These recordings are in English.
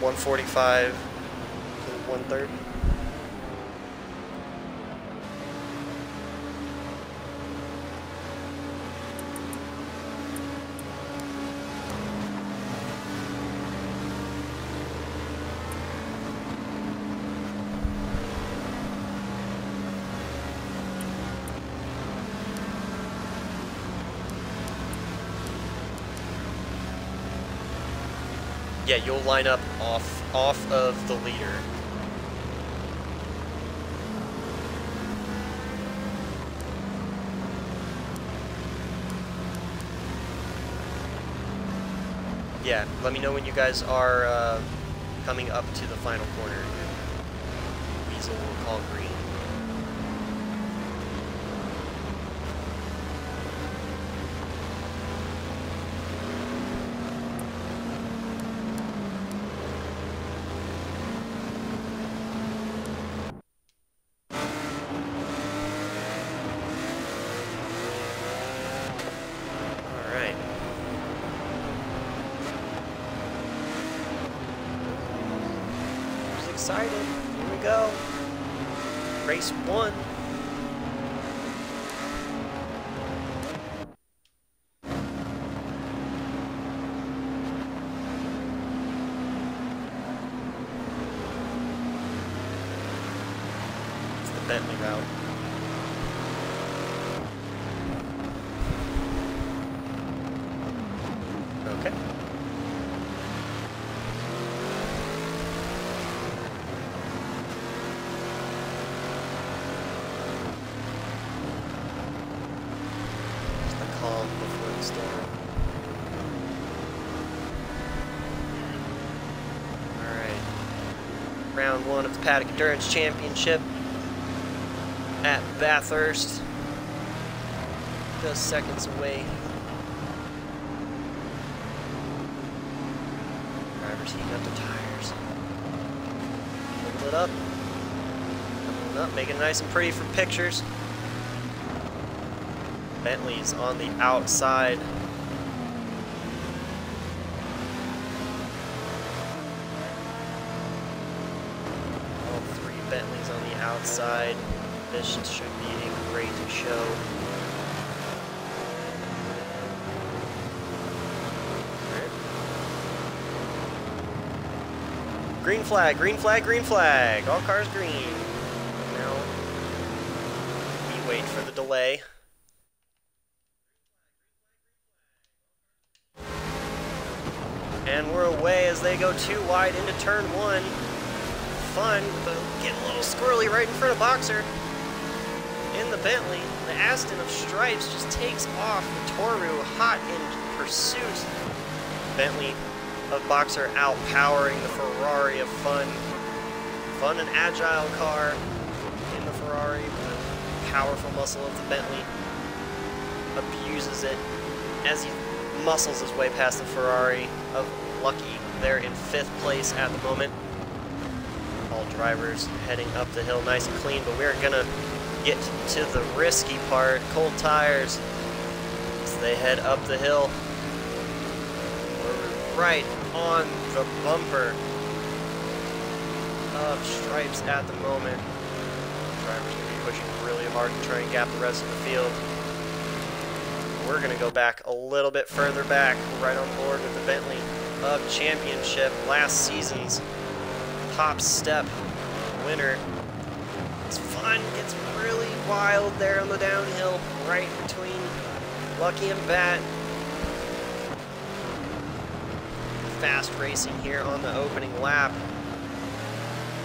145 to 130. Yeah, you'll line up off of the leader. Yeah, let me know when you guys are coming up to the final corner. Weasel will call green. Excited. Here we go. Race 1. It's the Bentley route. Okay. Before the storm. Alright. Round 1 of the Paddock Endurance Championship at Bathurst. Just seconds away. Drivers heating up the tires. Hold it up. Hold it up, making it nice and pretty for pictures. Bentley's on the outside. All 3 Bentleys on the outside. This should be a great show. Right. Green flag, green flag, green flag. All cars green. Now we wait for the delay. And we're away as they go too wide into turn 1. Fun, but getting a little squirrely right in front of Boxer. In the Bentley, the Aston of Stripes just takes off. The Toru hot in pursuit. Bentley of Boxer outpowering the Ferrari of Fun. Fun and agile car in the Ferrari, but powerful muscle of the Bentley abuses it as he muscles his way past the Ferrari of Lucky. They're in 5th place at the moment. All drivers heading up the hill nice and clean, but we're gonna get to the risky part. Cold tires as they head up the hill. We're right on the bumper of Stripes at the moment. Drivers gonna be pushing really hard to try and gap the rest of the field. We're going to go back a little bit further back, right on board with the Bentley of Championship, last season's top step winner. It's fun, gets really wild there on the downhill, right between Lucky and Bat. Fast racing here on the opening lap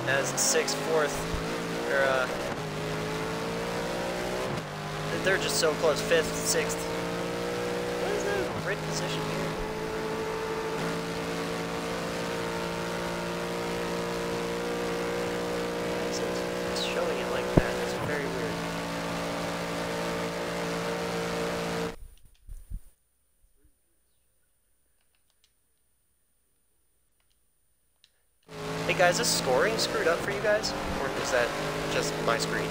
as 6th, 4th, they're just so close, 5th, 6th. Grid position here. It's showing it like that. It's very weird. Hey guys, is scoring screwed up for you guys? Or is that just my screen?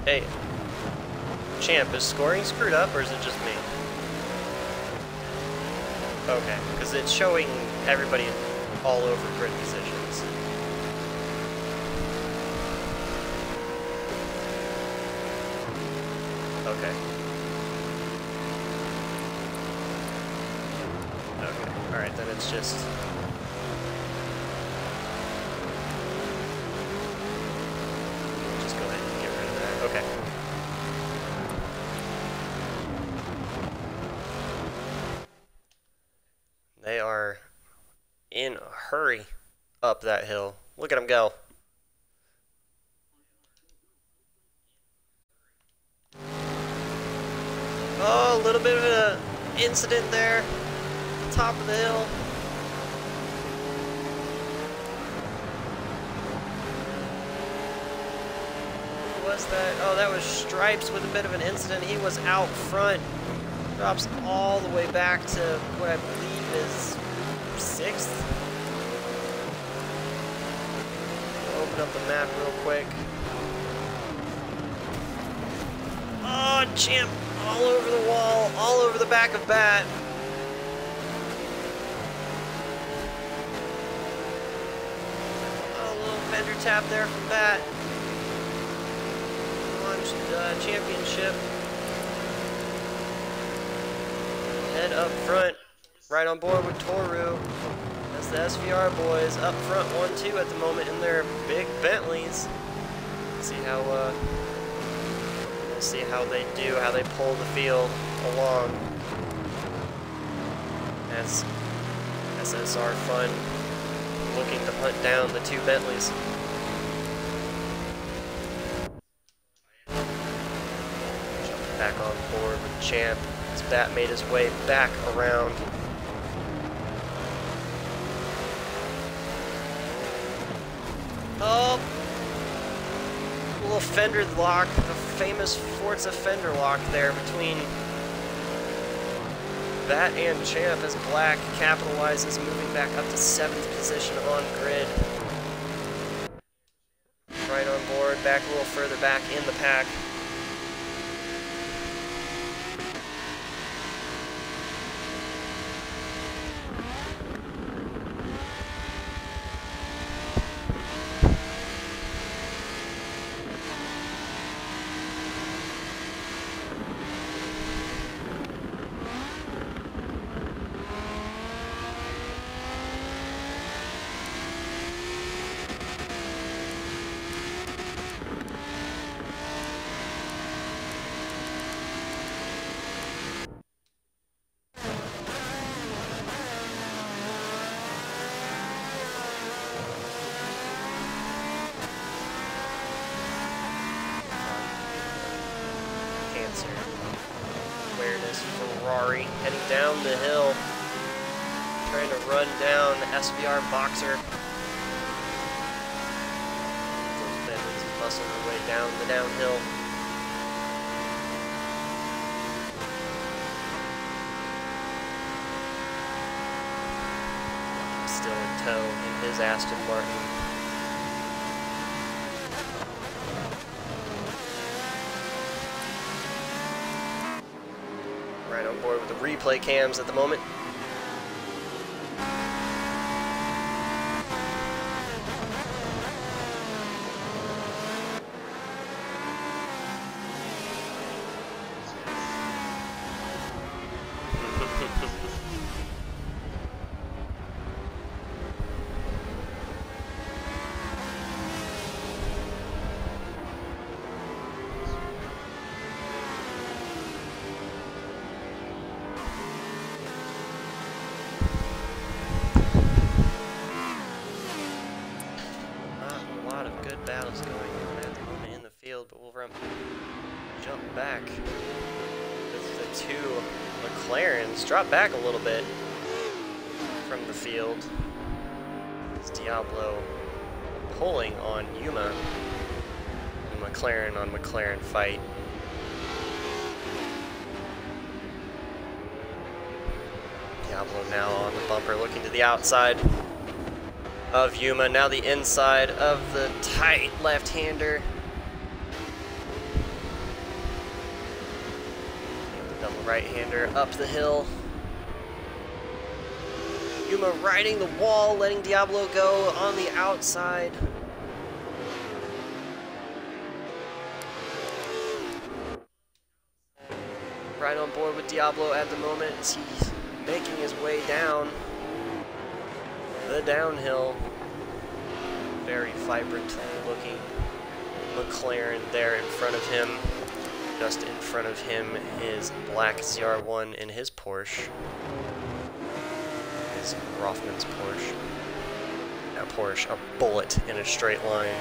Hey, Champ, is scoring screwed up or is it just me? Okay, because it's showing everybody all over grid positions. Okay. Okay, alright, then it's just... Just go ahead and get rid of that. Okay. They are in a hurry up that hill. Look at them go. Oh, a little bit of an incident there. At the top of the hill. Who was that? Oh, that was Stripes with a bit of an incident. He was out front. Drops all the way back to what I believe is 6th. Open up the map real quick. Oh, Champ! All over the wall, all over the back of Bat. Oh, a little fender tap there from Bat. On championship. Head up front, right on board with Toru. That's the SVR boys up front 1-2 at the moment in their big Bentleys. See how we'll see how they do, how they pull the field along. As SSR Fun looking to hunt down the 2 Bentleys. Jumping back on board with Champ. As Bat made his way back around. Oh! A little fender lock, the famous Forza fender lock there between Bat and Champ as Black capitalizes, moving back up to 7th position on grid. Right on board, back a little further back in the pack. Where it is Ferrari heading down the hill, trying to run down the SVR Boxer. Those Bentleys muscling their way down the downhill. Still in tow in his Aston Martin. Right on board with the replay cams at the moment. Battles going on at the moment in the field, but we'll jump back. The 2 McLarens drop back a little bit from the field. It's Diablo pulling on Yuma. The McLaren on McLaren fight. Diablo now on the bumper, looking to the outside of Yuma, now the inside of the tight left-hander. Double right-hander up the hill. Yuma riding the wall, letting Diablo go on the outside. Right on board with Diablo at the moment as he's making his way down the downhill. Very vibrant looking McLaren there in front of him. Just in front of him is black ZR1 in his Porsche. His Rothman's Porsche. That Porsche, a bullet in a straight line.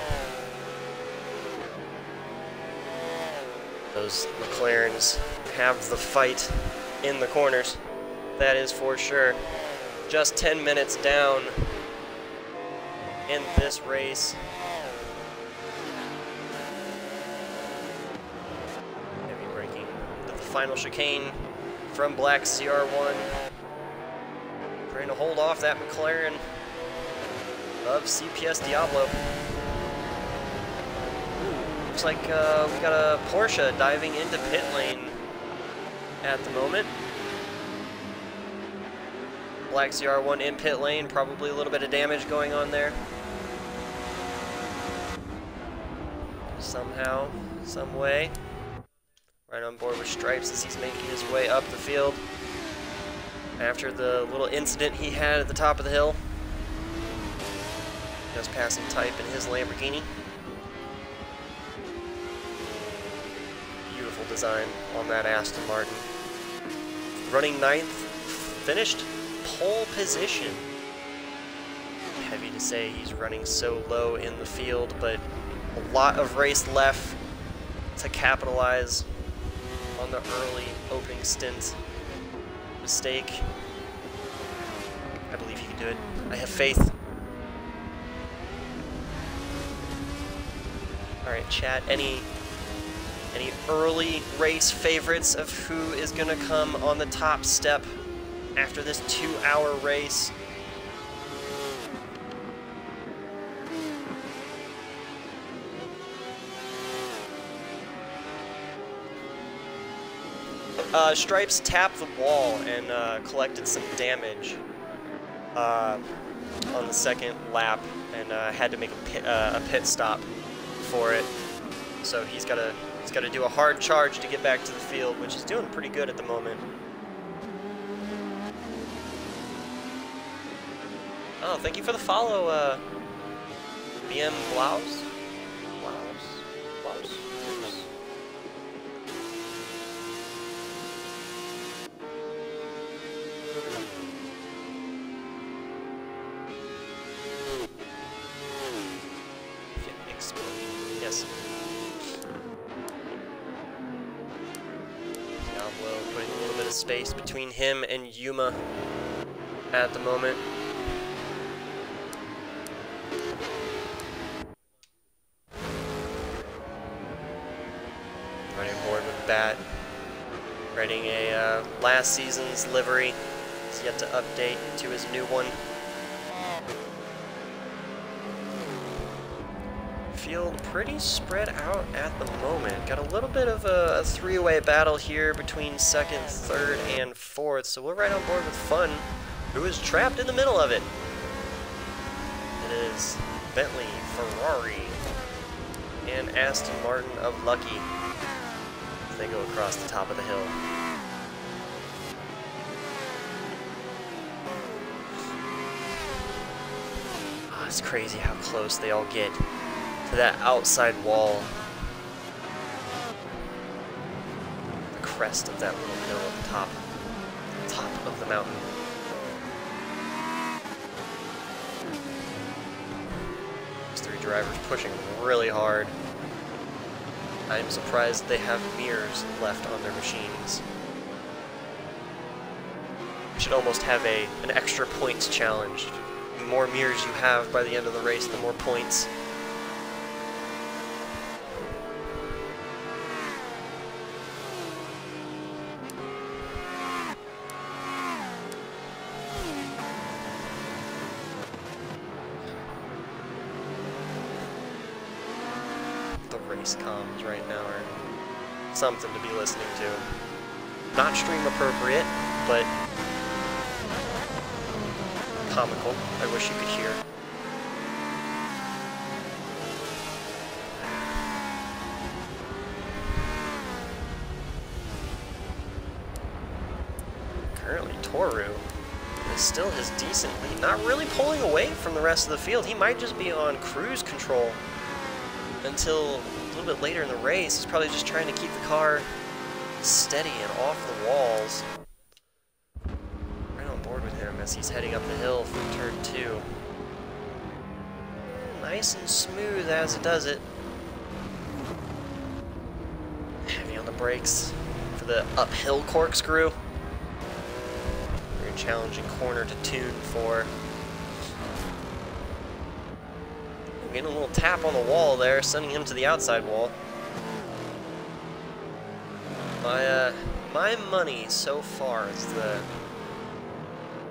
Those McLarens have the fight in the corners. That is for sure. Just 10 minutes down in this race. Heavy braking. The final chicane from black CR1. Trying to hold off that McLaren of CPS Diablo. Looks like we got a Porsche diving into pit lane at the moment. Black CR1 in pit lane, probably a little bit of damage going on there. Somehow, some way. Right on board with Stripes as he's making his way up the field. After the little incident he had at the top of the hill. Just passing type in his Lamborghini. Beautiful design on that Aston Martin. Running 9th, finished pole position. Heavy to say he's running so low in the field, but a lot of race left to capitalize on the early opening stint mistake. I believe he can do it. I have faith. Alright, chat, any early race favorites of who is gonna come on the top step after this 2-hour race? Stripes tapped the wall and collected some damage on the second lap, and had to make a pit stop for it. So he's got to do a hard charge to get back to the field, which is doing pretty good at the moment. Oh, thank you for the follow, BM Blouse. Yes. Diablo putting a little bit of space between him and Yuma at the moment. Running board with Bat. Riding a last season's livery. He's yet to update to his new one. Field pretty spread out at the moment. Got a little bit of a three-way battle here between second, third, and fourth. So we're right on board with Fun, who is trapped in the middle of it. It is Bentley, Ferrari, and Aston Martin of Lucky as they go across the top of the hill. Oh, it's crazy how close they all get to that outside wall. The crest of that little hill at the top of the mountain. These three drivers pushing really hard. I'm surprised they have mirrors left on their machines. Should almost have an extra points challenge. The more mirrors you have by the end of the race, the more points. The race comms right now are something to be listening to. Not stream appropriate, but comical. I wish you could hear. Currently, Toru is still his decent lead, not really pulling away from the rest of the field. He might just be on cruise control until a little bit later in the race. He's probably just trying to keep the car steady and off the walls. Right on board with him as he's heading up the hill from turn 2. Nice and smooth as it does it. Heavy on the brakes for the uphill corkscrew. Very challenging corner to tune for. Getting a little tap on the wall there, sending him to the outside wall. My money so far is the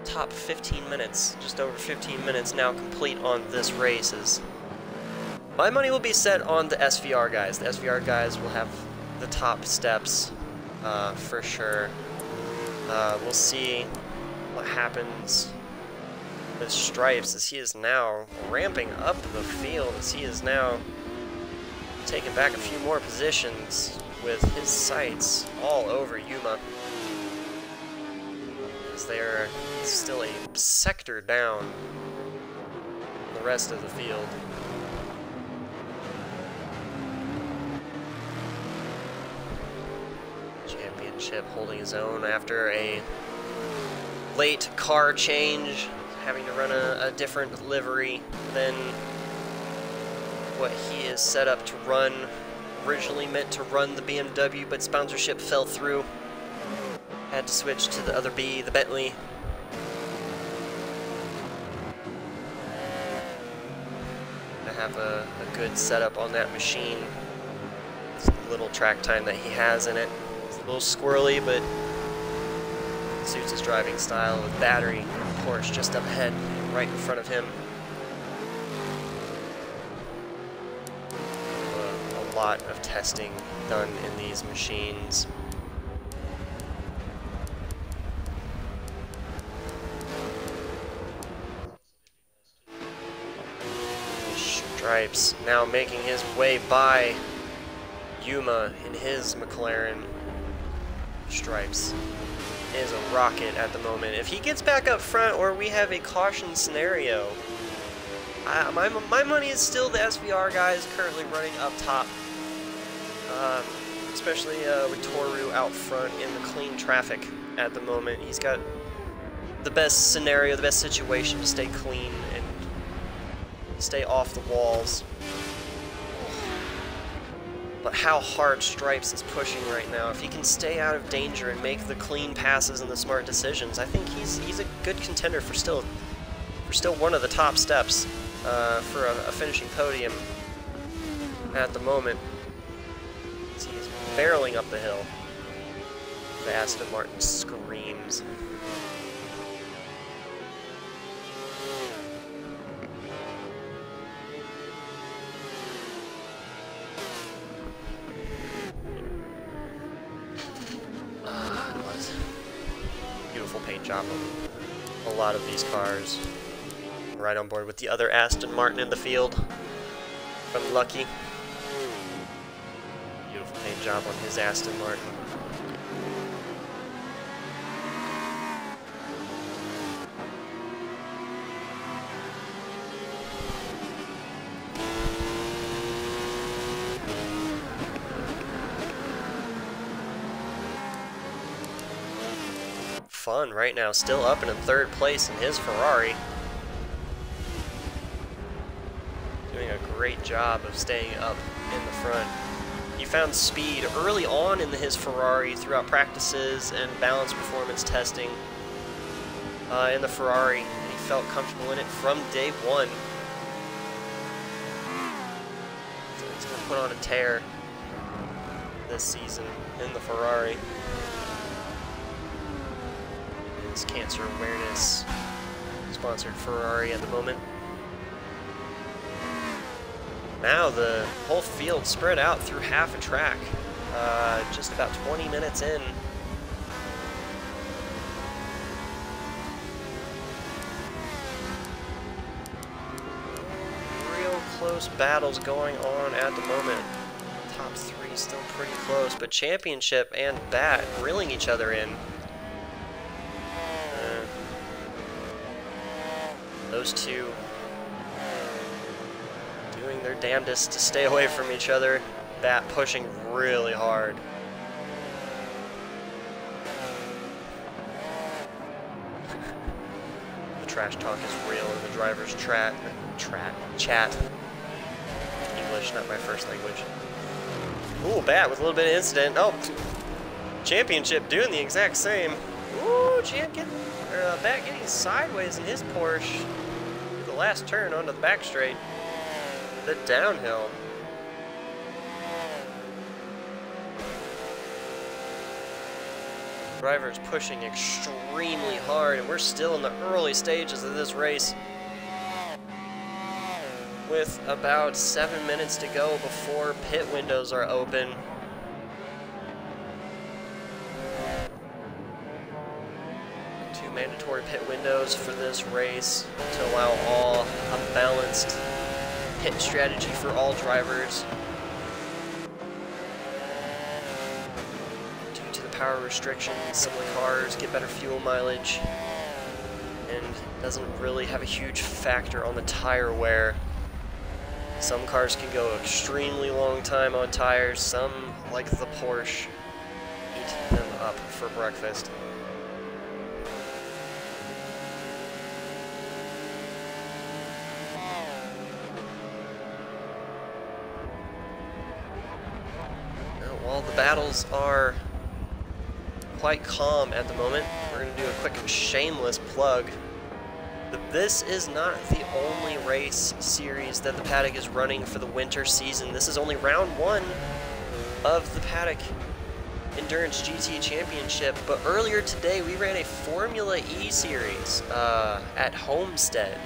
top 15 minutes, just over 15 minutes now complete on this race. My money will be set on the SVR guys. The SVR guys will have the top steps for sure. We'll see what happens with Stripes as he is now ramping up the field, as he is now taking back a few more positions with his sights all over Yuma, as they are still a sector down from the rest of the field. Championship holding his own after a late car change, having to run a different livery than what he is set up to run. Originally meant to run the BMW, but sponsorship fell through. Had to switch to the other B, the Bentley. To have a good setup on that machine. It's a little track time that he has in it. It's a little squirrely, but suits his driving style with battery, of course, just up ahead, right in front of him. A lot of testing done in these machines. Stripes now making his way by Yuma in his McLaren. Stripes is a rocket at the moment. If he gets back up front or we have a caution scenario, my money is still the SVR guys currently running up top. Especially with Toru out front in the clean traffic at the moment. He's got the best scenario, the best situation to stay clean and stay off the walls. But how hard Stripes is pushing right now. If he can stay out of danger and make the clean passes and the smart decisions, I think he's a good contender for still one of the top steps for a finishing podium at the moment. As he is barreling up the hill. The Aston Martin screams. Beautiful paint job on a lot of these cars. Right on board with the other Aston Martin in the field from Lucky. Beautiful paint job on his Aston Martin. Fun right now, still up and in third place in his Ferrari. Doing a great job of staying up in the front. He found speed early on in his Ferrari throughout practices and balance performance testing in the Ferrari. And he felt comfortable in it from day one. So he's going to put on a tear this season in the Ferrari. His cancer awareness sponsored Ferrari at the moment. Now the whole field spread out through half a track. Just about 20 minutes in close battles going on at the moment. Top three still pretty close, but Championship and Bat reeling each other in. Those two doing their damnedest to stay away from each other. Bat pushing really hard. The trash talk is real in the driver's chat. English, not my first language. Ooh, Bat with a little bit of incident. Oh, Championship doing the exact same. Ooh, Bat getting sideways in his Porsche. The last turn onto the back straight. The downhill. Drivers pushing extremely hard, and we're still in the early stages of this race. With about 7 minutes to go before pit windows are open. Two mandatory pit windows for this race to allow a balanced pit strategy for all drivers. Due to the power restrictions, some of the cars get better fuel mileage and doesn't really have a huge factor on the tire wear. Some cars can go extremely long time on tires, some, like the Porsche, eat them up for breakfast. While the battles are quite calm at the moment, we're going to do a quick shameless plug. This is not the only race series that the Paddock is running for the winter season. This is only round one of the Paddock Endurance GT Championship, but earlier today we ran a Formula E series at Homestead.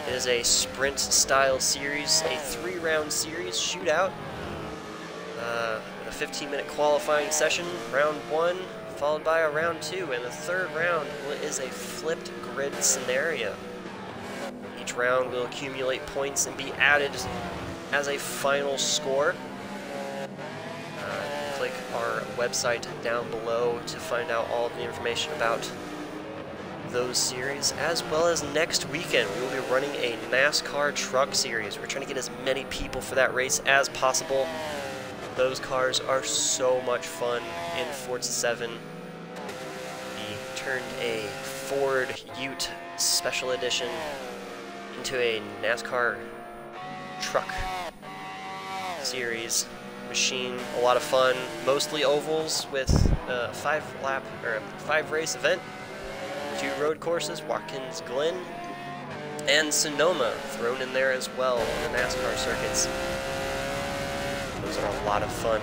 It is a sprint style series, a 3-round series shootout. A 15-minute qualifying session, round 1, followed by a round 2, and the third round is a flipped grid scenario. Each round will accumulate points and be added as a final score. Click our website down below to find out all of the information about those series, as well as next weekend we will be running a NASCAR truck series. We're trying to get as many people for that race as possible. Those cars are so much fun in Forza 7. We turned a Ford Ute Special Edition into a NASCAR truck series machine. A lot of fun, mostly ovals with a 5-race event. 2 road courses, Watkins Glen and Sonoma thrown in there as well on the NASCAR circuits. Those are a lot of fun.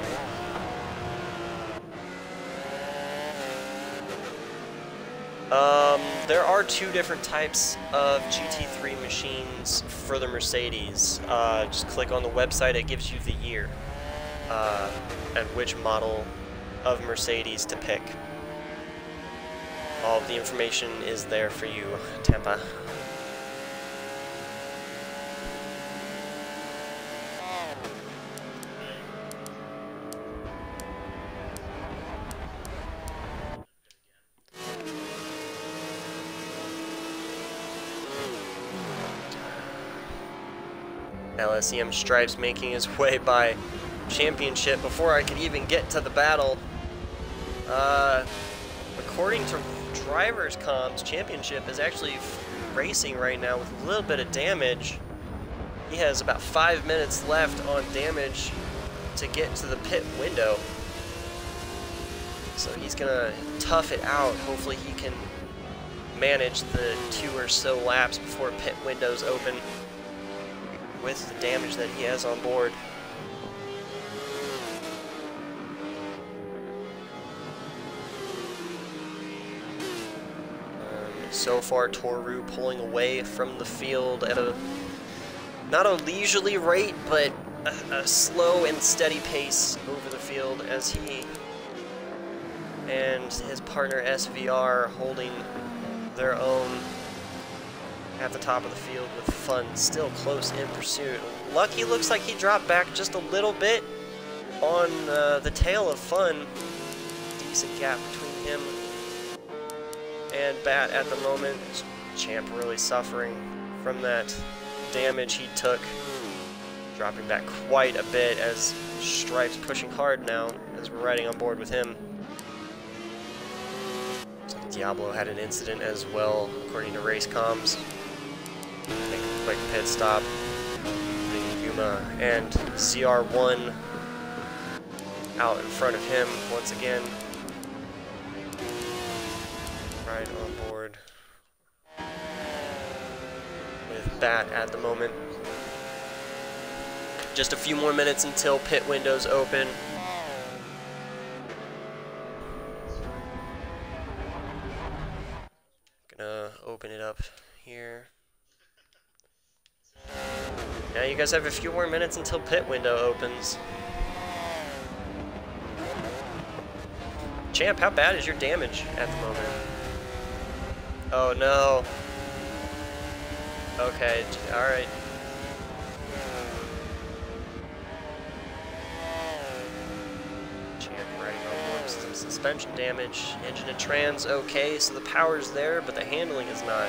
There are 2 different types of GT3 machines for the Mercedes. Just click on the website, it gives you the year and which model of Mercedes to pick. All of the information is there for you, Tampa. LSEM Stripes making his way by Championship before I could even get to the battle. According to drivers' comms, Championship is actually racing right now with a little bit of damage. He has about 5 minutes left on damage to get to the pit window. So he's gonna tough it out. Hopefully he can manage the 2 or so laps before pit windows open with the damage that he has on board. So far, Toru pulling away from the field at not a leisurely rate, but a slow and steady pace over the field as he and his partner SVR holding their own at the top of the field with Fun still close in pursuit. Lucky looks like he dropped back just a little bit on the tail of Fun. Decent gap between him and Bat at the moment. Champ really suffering from that damage he took. Dropping back quite a bit as Stripes pushing hard now as we're riding on board with him. Diablo had an incident as well, according to race comms. Make a quick pit stop. Yuma and CR1 out in front of him once again. Right on board with Bat at the moment. Just a few more minutes until pit windows open. Gonna open it up here. Now you guys have a few more minutes until pit window opens. Champ, how bad is your damage at the moment? Oh no. Okay, alright. Champ riding on board with some suspension damage. Engine and trans okay, so the power's there, but the handling is not.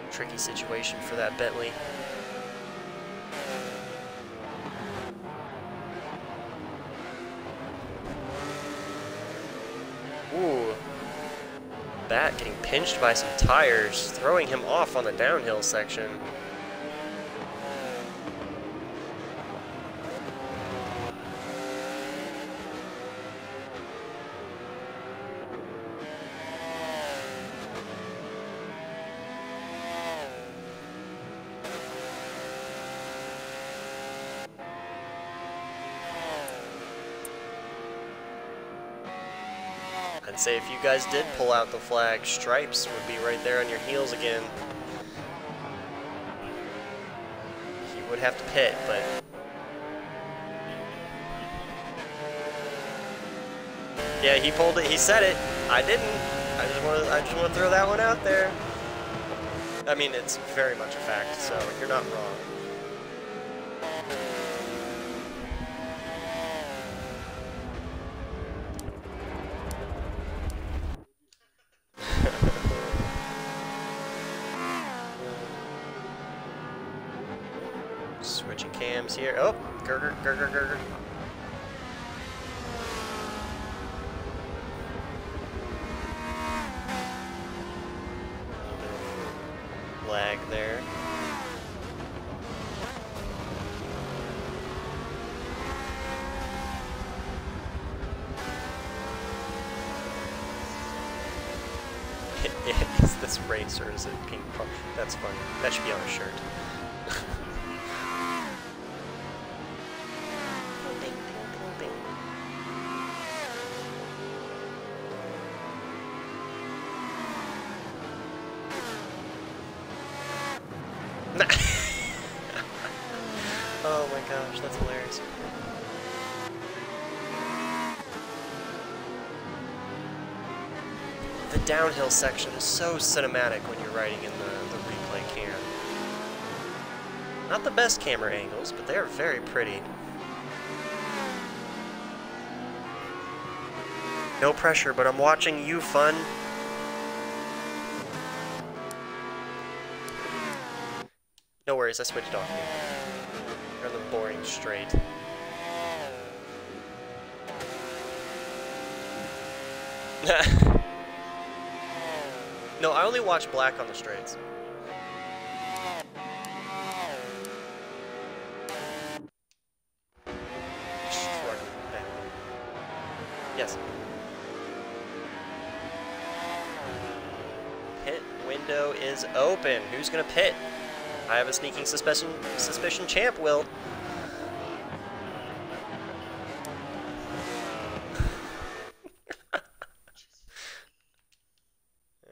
Tricky situation for that Bentley. Ooh. Bat getting pinched by some tires, throwing him off on the downhill section. I'd say if you guys did pull out the flag, Stripes would be right there on your heels again. He would have to pit, but... Yeah, he pulled it, he said it. I didn't. I just want to throw that one out there. I mean, it's very much a fact, so you're not wrong. Switching cams here. Oh, gurgle, gurgle, gurgle. Lag there. Is this race or is it ping pong? That's funny. That should be on a shirt. Oh my gosh, that's hilarious. The downhill section is so cinematic when you're riding in the replay cam. Not the best camera angles, but they are very pretty. No pressure, but I'm watching you, Fun. No worries, I switched off here. You're on the boring straight. No, I only watch black on the straights. Yes. Pit window is open. Who's gonna pit? I have a sneaking suspicion Champ will.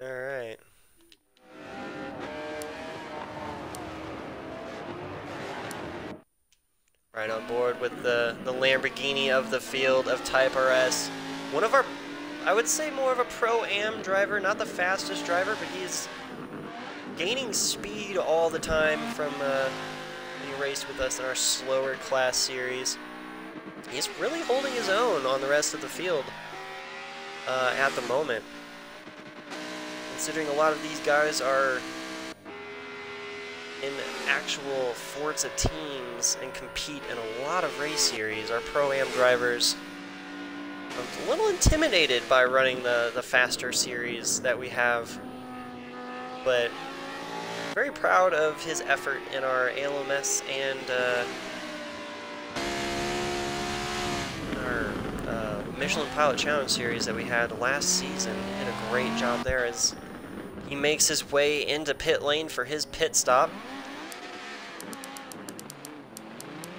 Alright. Right on board with the Lamborghini of the field of Type RS. One of our, I would say more of a Pro-Am driver, not the fastest driver, but he's gaining speed all the time from He raced with us in our slower class series. He's really holding his own on the rest of the field at the moment. Considering a lot of these guys are in actual Forza teams and compete in a lot of race series, our Pro-Am drivers are a little intimidated by running the faster series that we have. But very proud of his effort in our ALMS and our Michelin Pilot Challenge series that we had last season. He did a great job there as he makes his way into pit lane for his pit stop.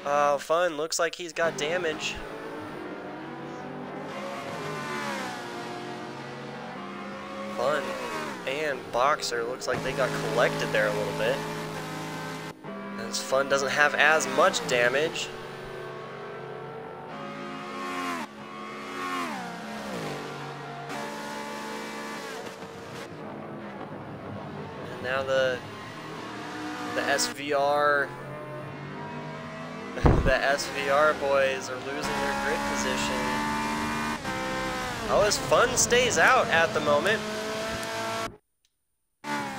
Oh, fun. Looks like he's got damage. Fun and Boxer looks like they got collected there a little bit. As Fun doesn't have as much damage. And now the SVR boys are losing their grid position. Oh, as Fun stays out at the moment.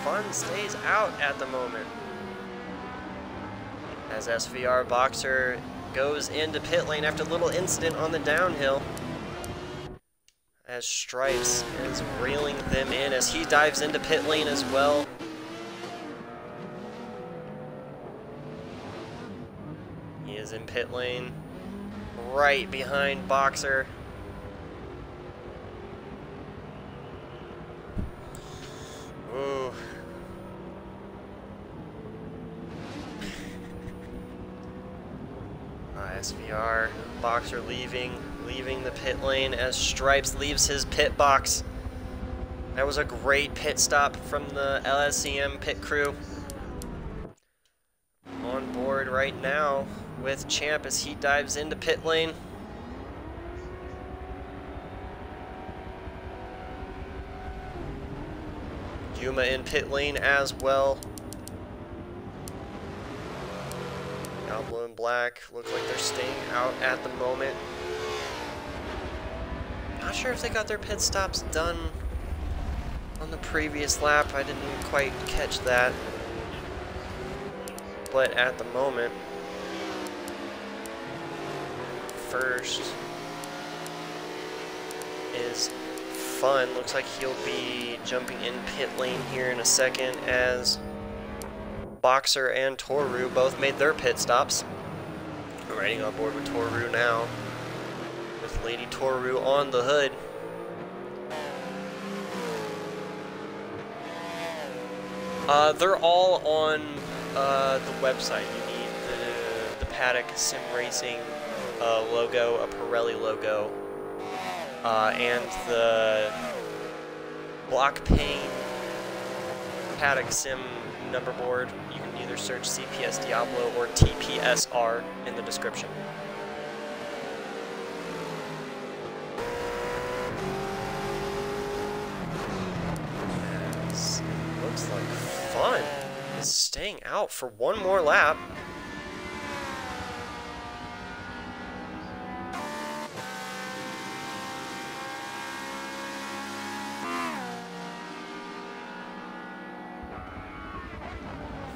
Fun stays out at the moment. As SVR Boxer goes into pit lane after a little incident on the downhill. As Stripes is reeling them in as he dives into pit lane as well. He is in pit lane, right behind Boxer. Ooh. SVR, Boxer leaving the pit lane as Stripes leaves his pit box. That was a great pit stop from the LSCM pit crew. On board right now with Champ as he dives into pit lane. Yuma in pit lane as well. Diablo and Black look like they're staying out at the moment. Not sure if they got their pit stops done on the previous lap. I didn't quite catch that. But at the moment, first is Fun. Looks like he'll be jumping in pit lane here in a second as Boxer and Toru both made their pit stops. I'm riding on board with Toru now, with Lady Toru on the hood. They're all on the website. You need the Paddock Sim Racing logo, a Pirelli logo, and the block pane Paddock Sim number board. You can either search CPS Diablo or TPSR in the description. Yes, looks like Fun is staying out for one more lap.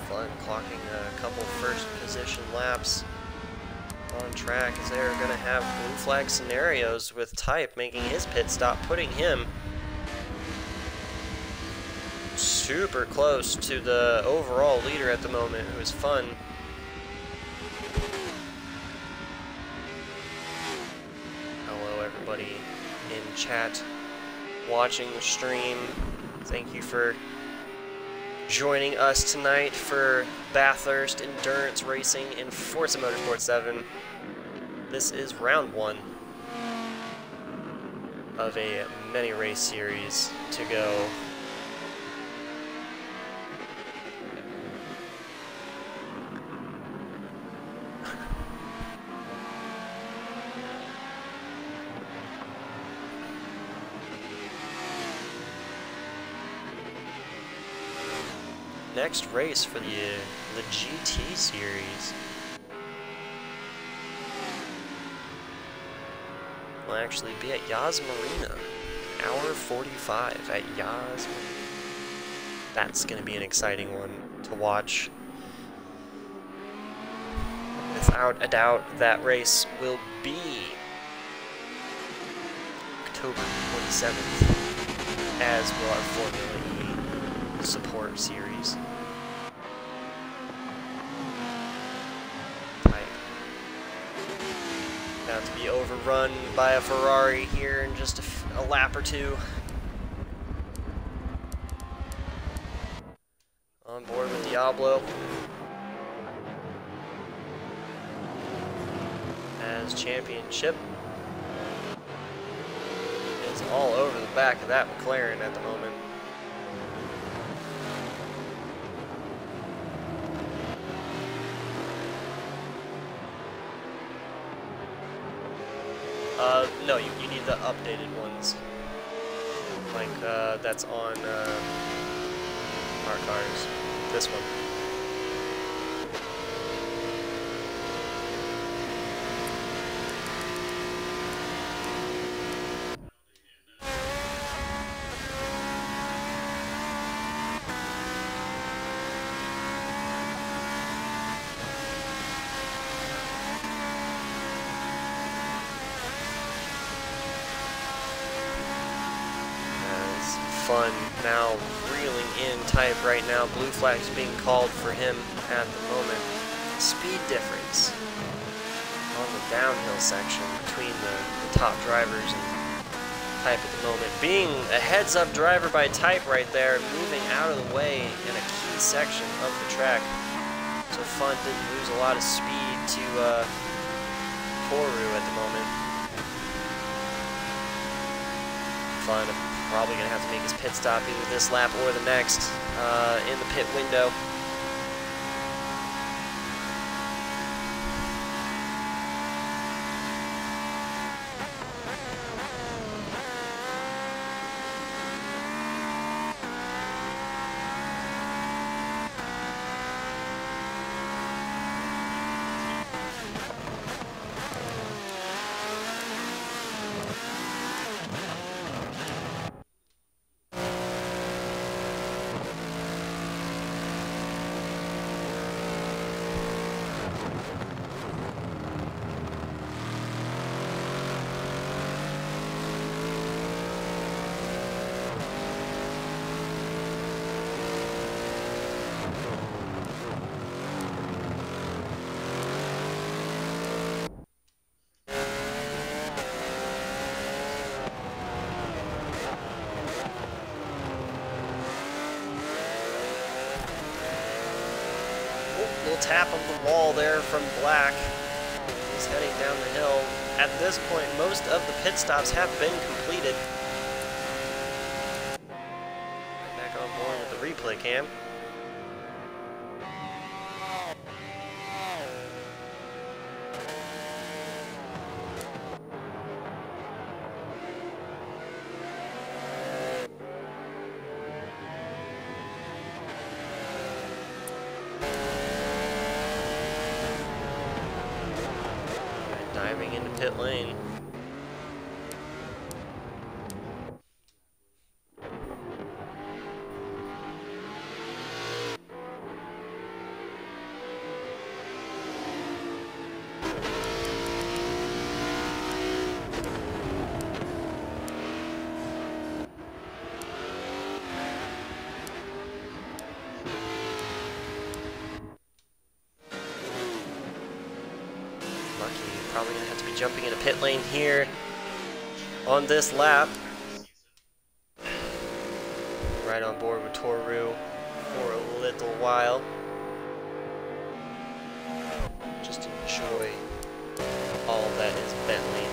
Fun clocking a couple first position laps on track as they're going to have blue flag scenarios with Type making his pit stop, putting him super close to the overall leader at the moment, who is Fun. Hello everybody in chat watching the stream. Thank you for joining us tonight for Bathurst Endurance Racing in Forza Motorsport 7. This is round 1 of a many race series to go. next race for the GT series will actually be at Yas Marina. Hour 45 at Yas. That's going to be an exciting one to watch. Without a doubt, that race will be October 27th, as will our Formula E support series. About to be overrun by a Ferrari here in just a lap or two. On board with Diablo. As championship is all over the back of that McLaren at the moment. No, you need the updated ones. Like, that's on, our cars. This one. Fun now reeling in type right now. Blue flag's being called for him at the moment. Speed difference on the downhill section between the top drivers and type at the moment. Being a heads-up driver by type right there, moving out of the way in a key section of the track. So Fun didn't lose a lot of speed to Toru at the moment. Fun probably going to have to make his pit stop either this lap or the next in the pit window. Tap of the wall there from Black. He's heading down the hill. At this point, most of the pit stops have been completed. Right back on board with the replay cam. Diving into pit lane. Probably going to have to be jumping into pit lane here on this lap. Right on board with Toru for a little while. Just enjoy all that is Bentley.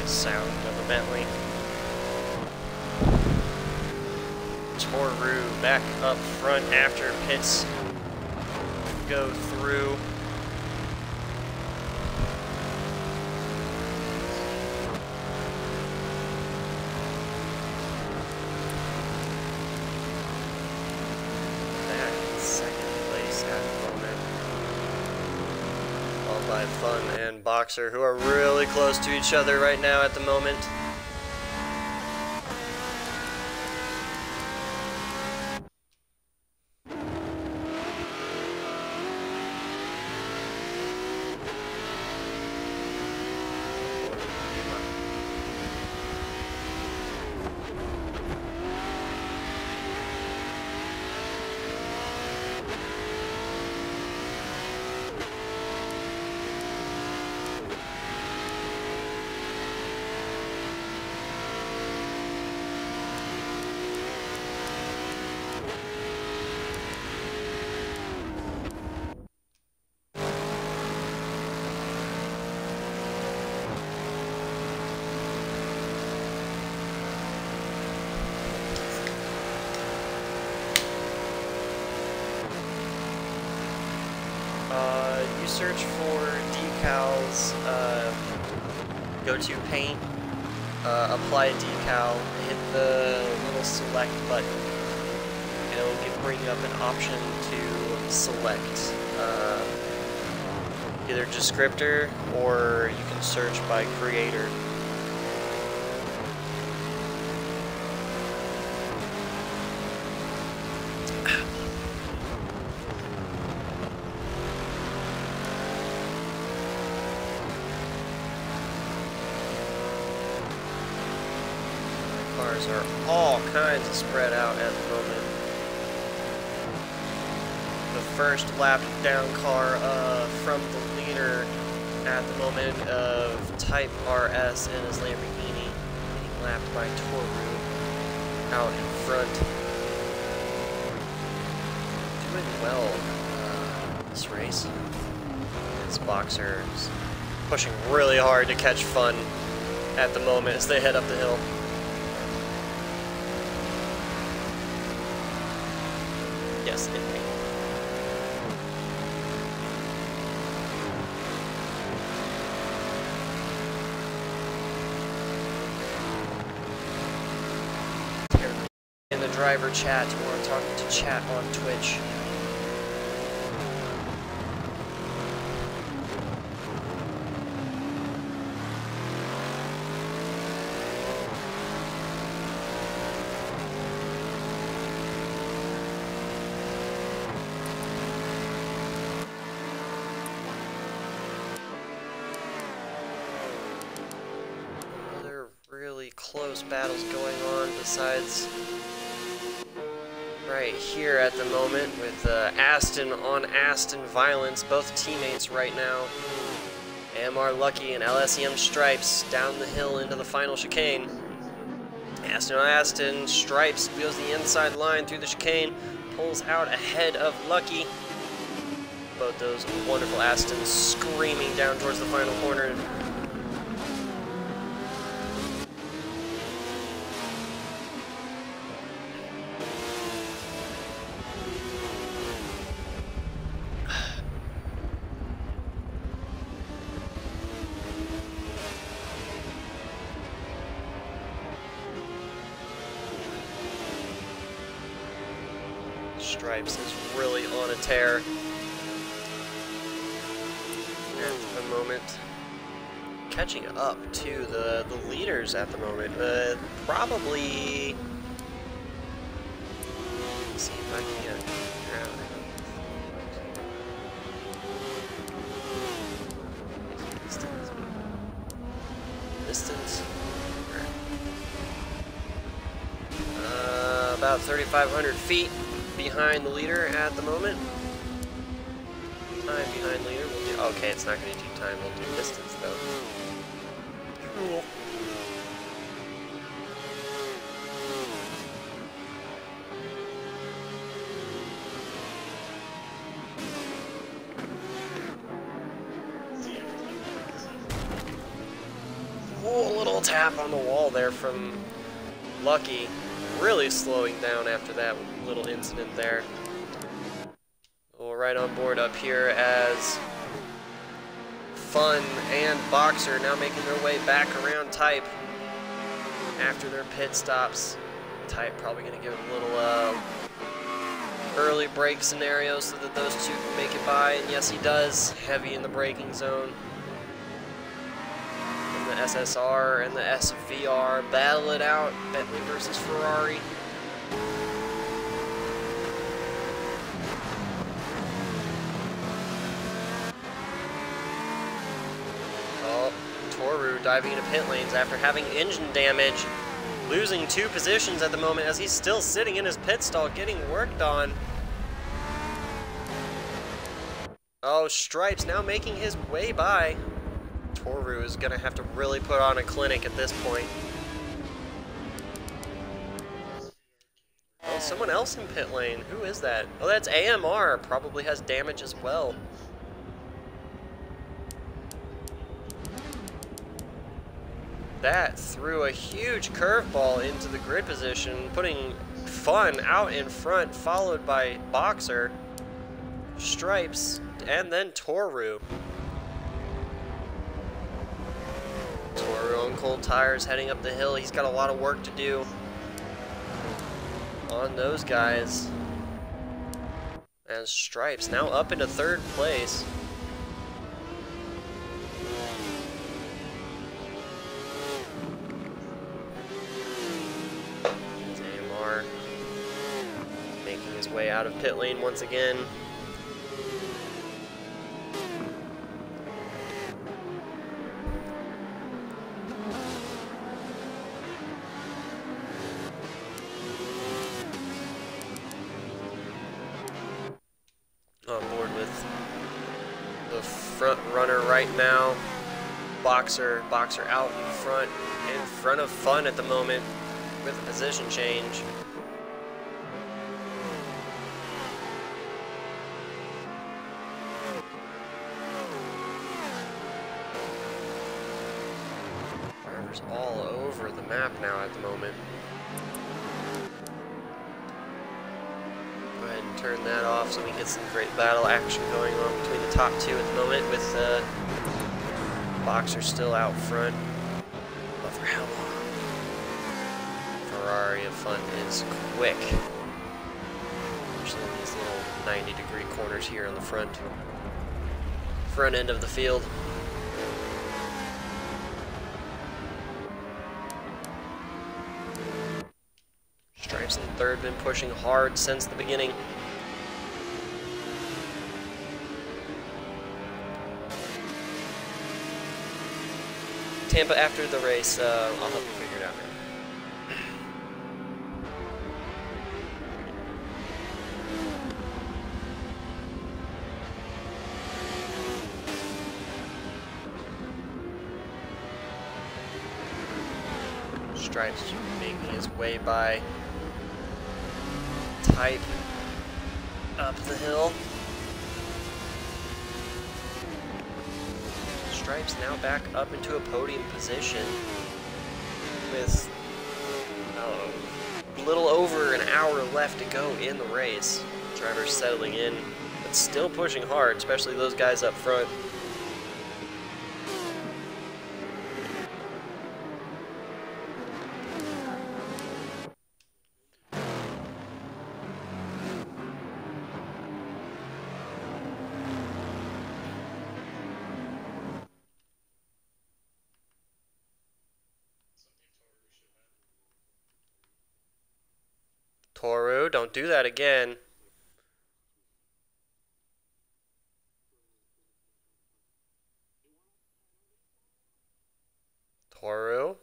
Nice sound of a Bentley. Toru back up front after pits go through. Back in second place at the moment. Followed by Fun and Boxer, who are really close to each other right now at the moment. You search for decals, go to paint, apply a decal, hit the little select button, and it will bring up an option to select either descriptor or you can search by creator. Cars are all kinds of spread out at the moment. The first lap down car from the leader at the moment of Type RS and his Lamborghini being lapped by Toru out in front. Doing well this race. This Boxer is pushing really hard to catch Fun at the moment as they head up the hill. Yes, it may. In the driver chat, or I'm talking to chat on Twitch. Close battles going on besides right here at the moment with Aston on Aston violence, both teammates right now. AMR Lucky and LSEM Stripes down the hill into the final chicane. Aston on Aston, Stripes goes the inside line through the chicane, pulls out ahead of Lucky. Both those wonderful Astons screaming down towards the final corner. Stripes is really on a tear at the moment, catching up to the leaders at the moment. Probably, let's see if I can figure out distance. About 3,500 feet. Behind the leader at the moment. Time behind leader. We'll do. Okay, it's not going to do time. We'll do distance though. Cool. Oh, a little tap on the wall there from Lucky. Really slowing down after that little incident there. Well, right on board up here as Fun and Boxer now making their way back around Type after their pit stops. Type probably going to give it a little early brake scenario so that those two can make it by, and yes he does. Heavy in the braking zone. And the SSR and the SVR battle it out. Bentley versus Ferrari. Oh, Toru diving into pit lanes after having engine damage. Losing 2 positions at the moment as he's still sitting in his pit stall getting worked on. Oh, Stripes now making his way by. Toru is going to have to really put on a clinic at this point. Oh, someone else in pit lane. Who is that? Oh, that's AMR. Probably has damage as well. That threw a huge curveball into the grid position, putting Fun out in front, followed by Boxer, Stripes, and then Toru. Toru on cold tires heading up the hill. He's got a lot of work to do on those guys. And Stripes now up into 3rd place. Making his way out of pit lane once again. On board with the front runner right now. Boxer out in front of Fun at the moment with a position change. Drivers all over the map now at the moment. Go ahead and turn that off so we can get some great battle action going on between the top 2 at the moment, with Boxer still out front. But for how long? Ferrari of Fun is quick. Especially in these little 90-degree corners here on the front end of the field. Stripes in 3rd, been pushing hard since the beginning. Tampa, after the race, I'll help you figure it out, man. Stripes making his way by Type up the hill. Stripes now back up into a podium position with a little over an hour left to go in the race. Drivers settling in, but still pushing hard, especially those guys up front. Toru, don't do that again. Toru.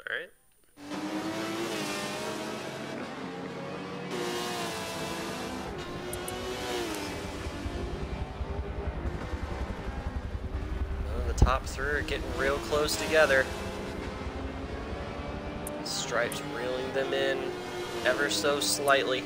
Alright. the top three are getting real close together. Stripes reeling them in ever so slightly.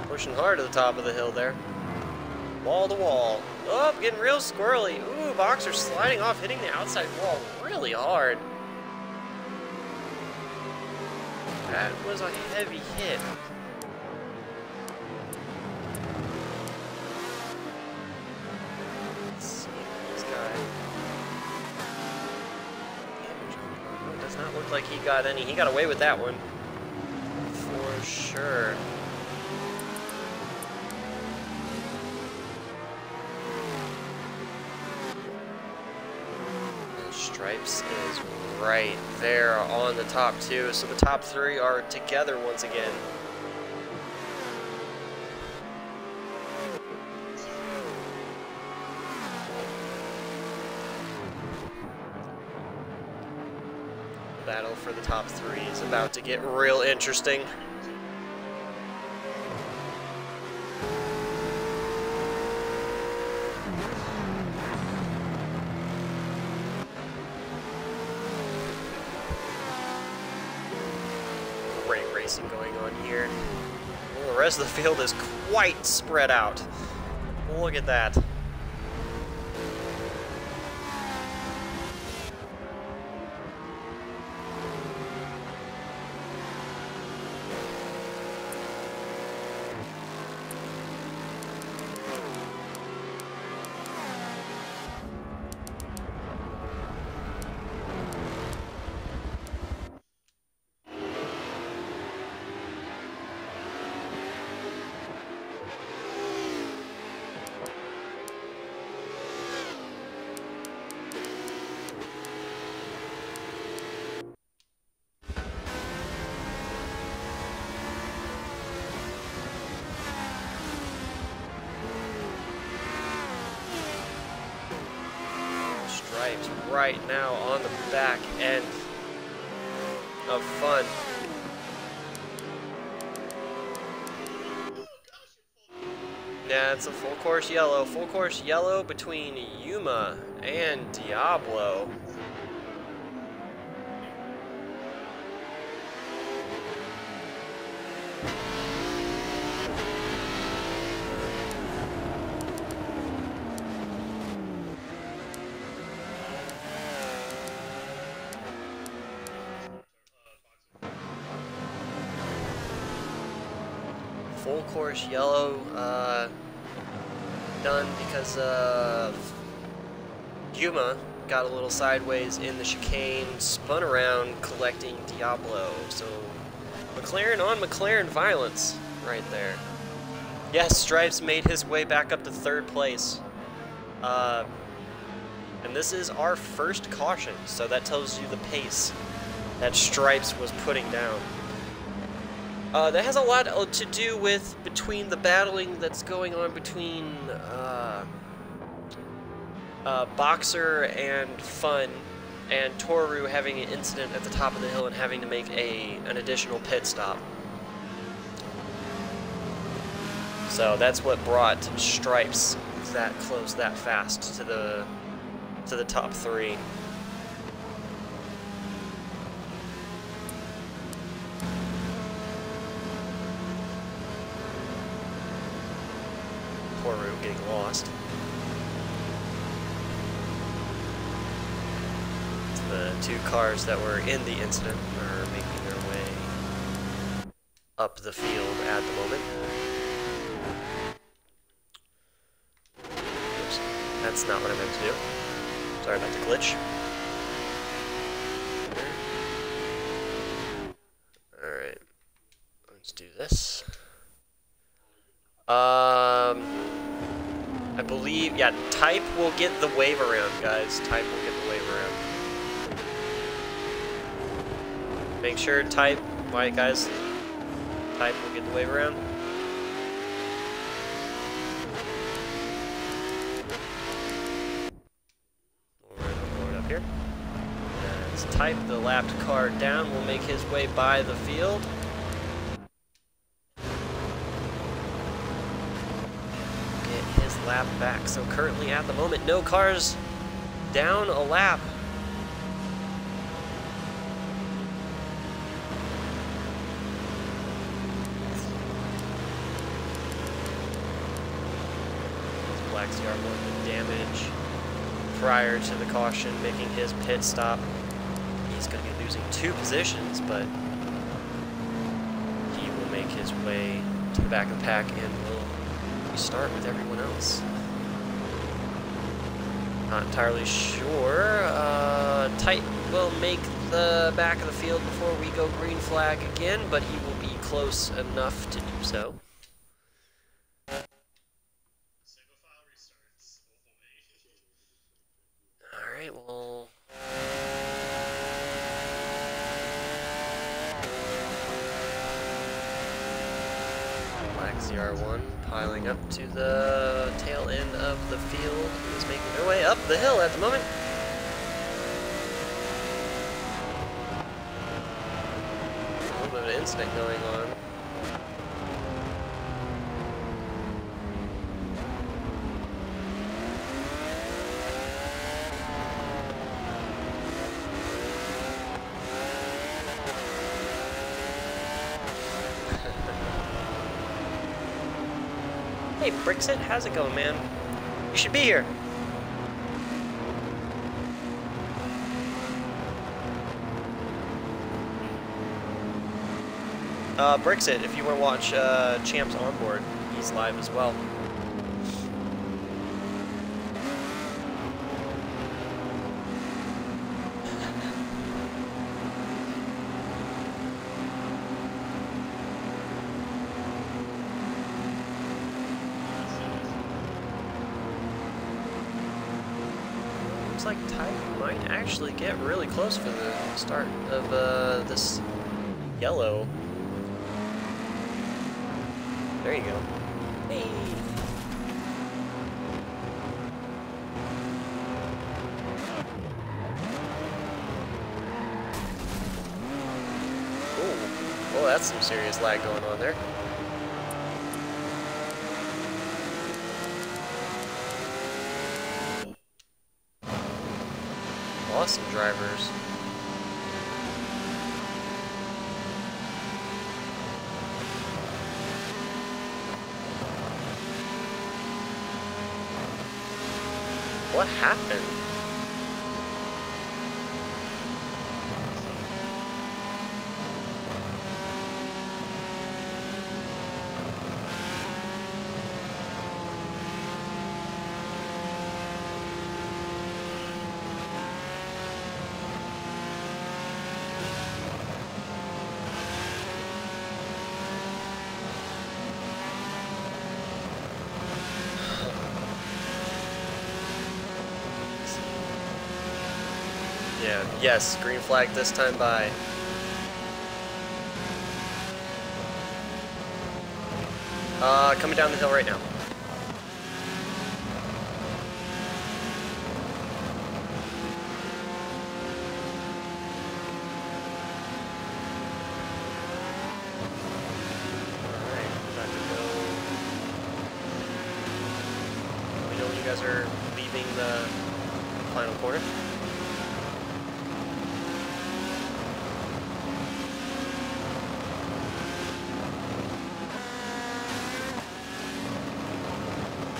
Pushing hard to the top of the hill there. Wall to wall. Oh, getting real squirrely. Ooh, Boxer sliding off, hitting the outside wall really hard. That was a heavy hit. Let's see this guy. It does not look like he got any. He got away with that one. For sure. Stripes is right there on the top two, so the top three are together once again. The battle for the top three is about to get real interesting. Going on here. Well, the rest of the field is quite spread out. Look at that. Right now on the back end of Fun. Yeah, it's a full course yellow. Full course yellow between Yuma and Diablo. Full course yellow done because Yuma got a little sideways in the chicane, spun around collecting Diablo. So McLaren on McLaren violence right there. Yes, Stripes made his way back up to third place. And this is our first caution, so that tells you the pace that Stripes was putting down. That has a lot to do with between the battling that's going on between Boxer and Fun, and Toru having an incident at the top of the hill and having to make an additional pit stop. So that's what brought Stripes that close that fast to the top three. Toru getting lost. The two cars that were in the incident are making their way up the field at the moment. Oops, that's not what I meant to do. Sorry about the glitch. Alright, let's do this. I believe, yeah, Type will get the wave around, guys. Type will get the wave around. Make sure Type, right, guys? Type will get the wave around. We'll load up here. Let's Type, the lapped car down, will make his way by the field. Lap back. So currently at the moment, no cars down a lap. Black CR1 with damage prior to the caution, making his pit stop. He's going to be losing 2 positions, but he will make his way to the back of the pack and will start with everyone else. Not entirely sure. Tight will make the back of the field before we go green flag again, but he will be close enough to do so. Alright, well... CR1 piling up to the tail end of the field. He's making their way up the hill at the moment. A little bit of an incident going on. Hey, Brixit, how's it going, man? You should be here. Brixit, if you want to watch Champ's Onboard, he's live as well. Looks like Type might actually get really close for the start of this yellow. There you go. Hey. Ooh. Well, that's some serious lag going on there. Awesome drivers. What happened? Yeah, yes, green flag this time by. Coming down the hill right now. Alright, about to go. Let me know when you guys are leaving the final corner.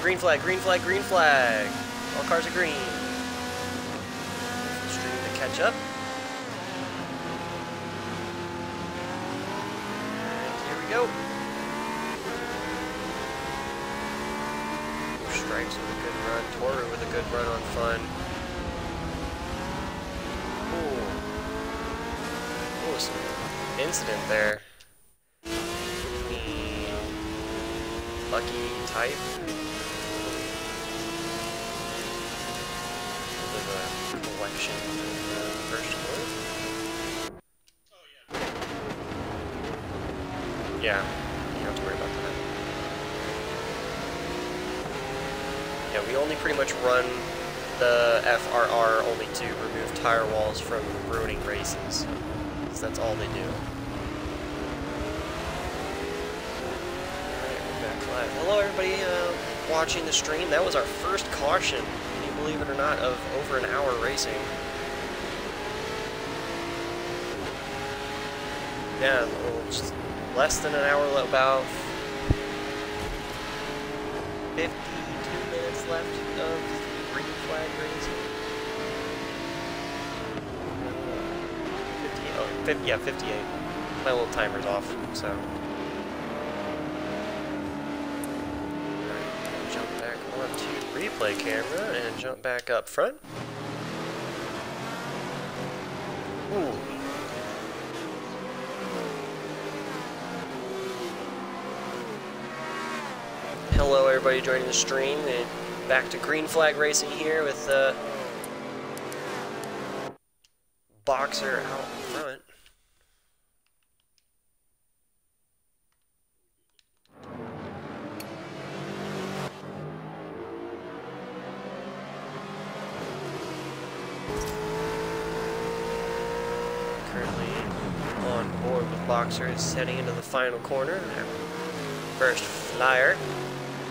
Green flag, green flag, green flag. All cars are green. Stream to catch up. And here we go. Stripes with a good run. Toru with a good run on fun. Ooh. Ooh, some incident there. Lucky Type. the collection in the first one. Yeah, you don't have to worry about that. Yeah, we only pretty much run the FRR only to remove tire walls from ruining races. So that's all they do. Alright, we're back live. Hello everybody watching the stream. That was our first caution, can you believe it or not, of over an hour racing. Yeah, just less than an hour, about 52 minutes left of the green flag racing. 58, oh, 50, yeah, 58. My little timer's off, so. Alright, jump back onto replay camera and jump back up front. Ooh. Hello everybody joining the stream, and back to green flag racing here with Boxer out in front. Currently on board with Boxer, is heading into the final corner. First flyer.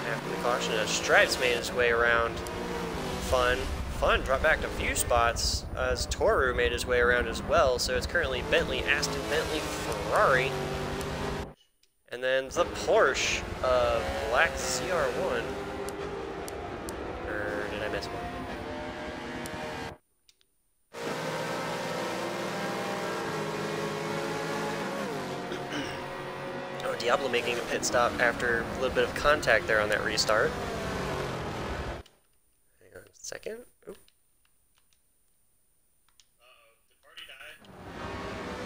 After the caution, Stripes made his way around. Fun dropped back a few spots as Toru made his way around as well. So it's currently Bentley, Aston, Bentley, Ferrari, and then the Porsche Black CR1. Or did I miss one? Diablo making a pit stop after a little bit of contact there on that restart. Hang on a second. Oop. Did the party die?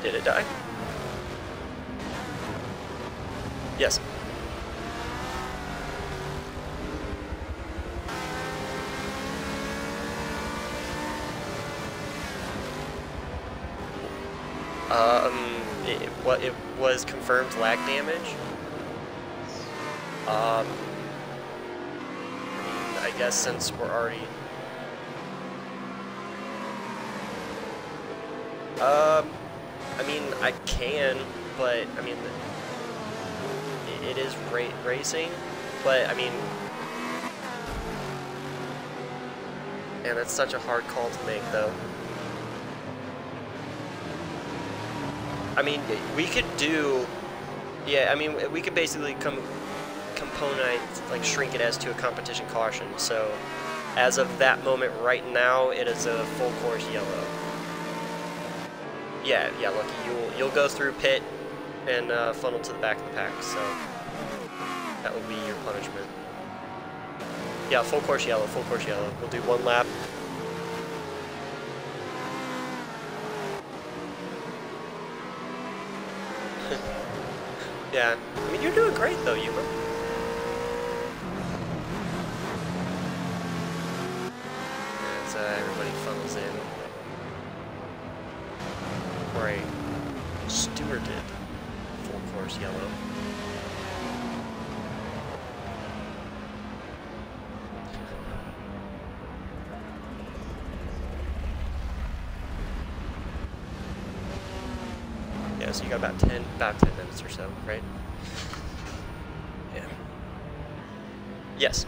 Did it die? Yes. It was confirmed lag damage. I mean, I guess since we're already... I mean, I can, but, I mean, it is racing, but, I mean... Man, that's such a hard call to make, though. I mean, we could do, yeah, I mean, we could basically component, like, shrink it as to a competition caution. So, as of that moment right now, it is a full course yellow. Yeah, Lucky, you'll go through pit and funnel to the back of the pack, so that would be your punishment. Yeah, full course yellow, full course yellow. We'll do one lap. Yeah, I mean, you're doing great though, Yuma. As everybody funnels in for a stewarded full course yellow. Yeah, so you got about 10 minutes or so, right? Yeah. Yes.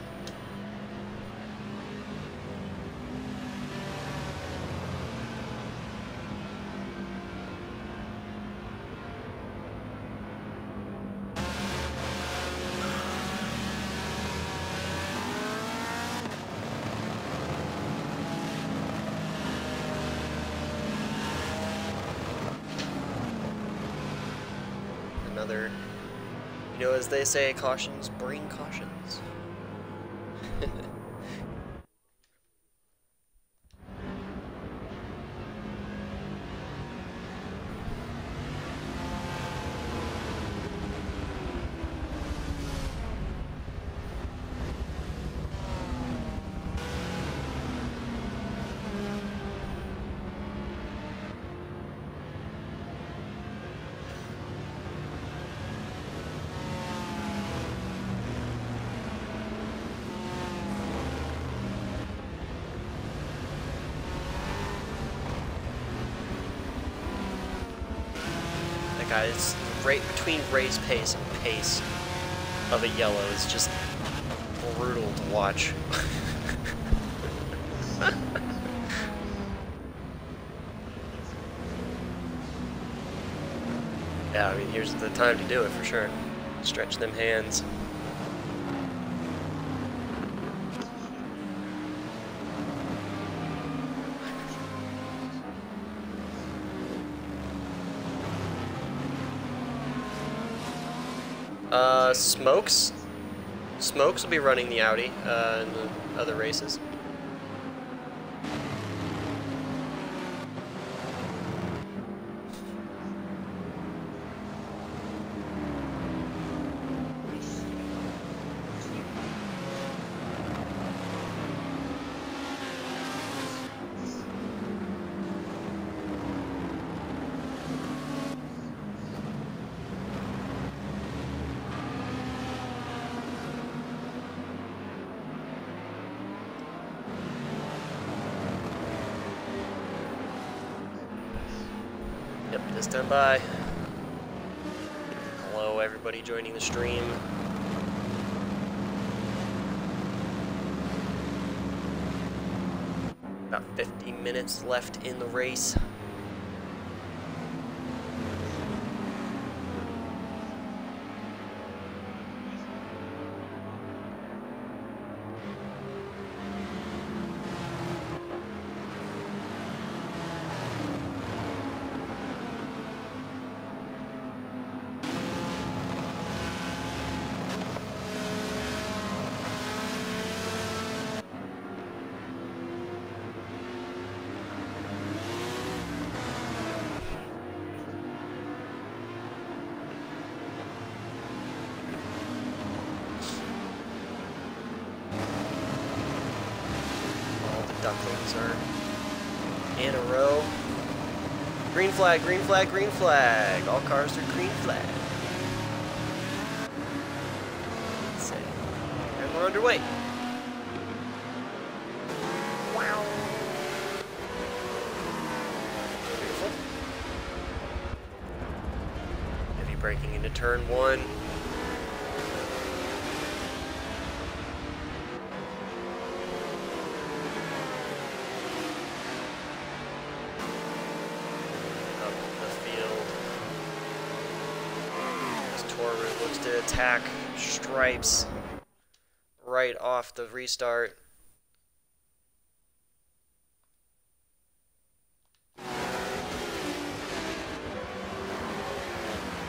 Another, you know, as they say, cautions bring cautions. guys. Right between race pace and pace of a yellow is just brutal to watch. Yeah, I mean, here's the time to do it for sure. Stretch them hands. Smokes. Smokes will be running the Audi in the other races. Yep, just stand by. Hello, everybody joining the stream. About 50 minutes left in the race. Ducklings are in a row. Green flag, green flag, green flag. All cars are green flag. Let's see. And we're underway. Wow. Beautiful. Heavy braking into turn one. Looks to attack Stripes right off the restart.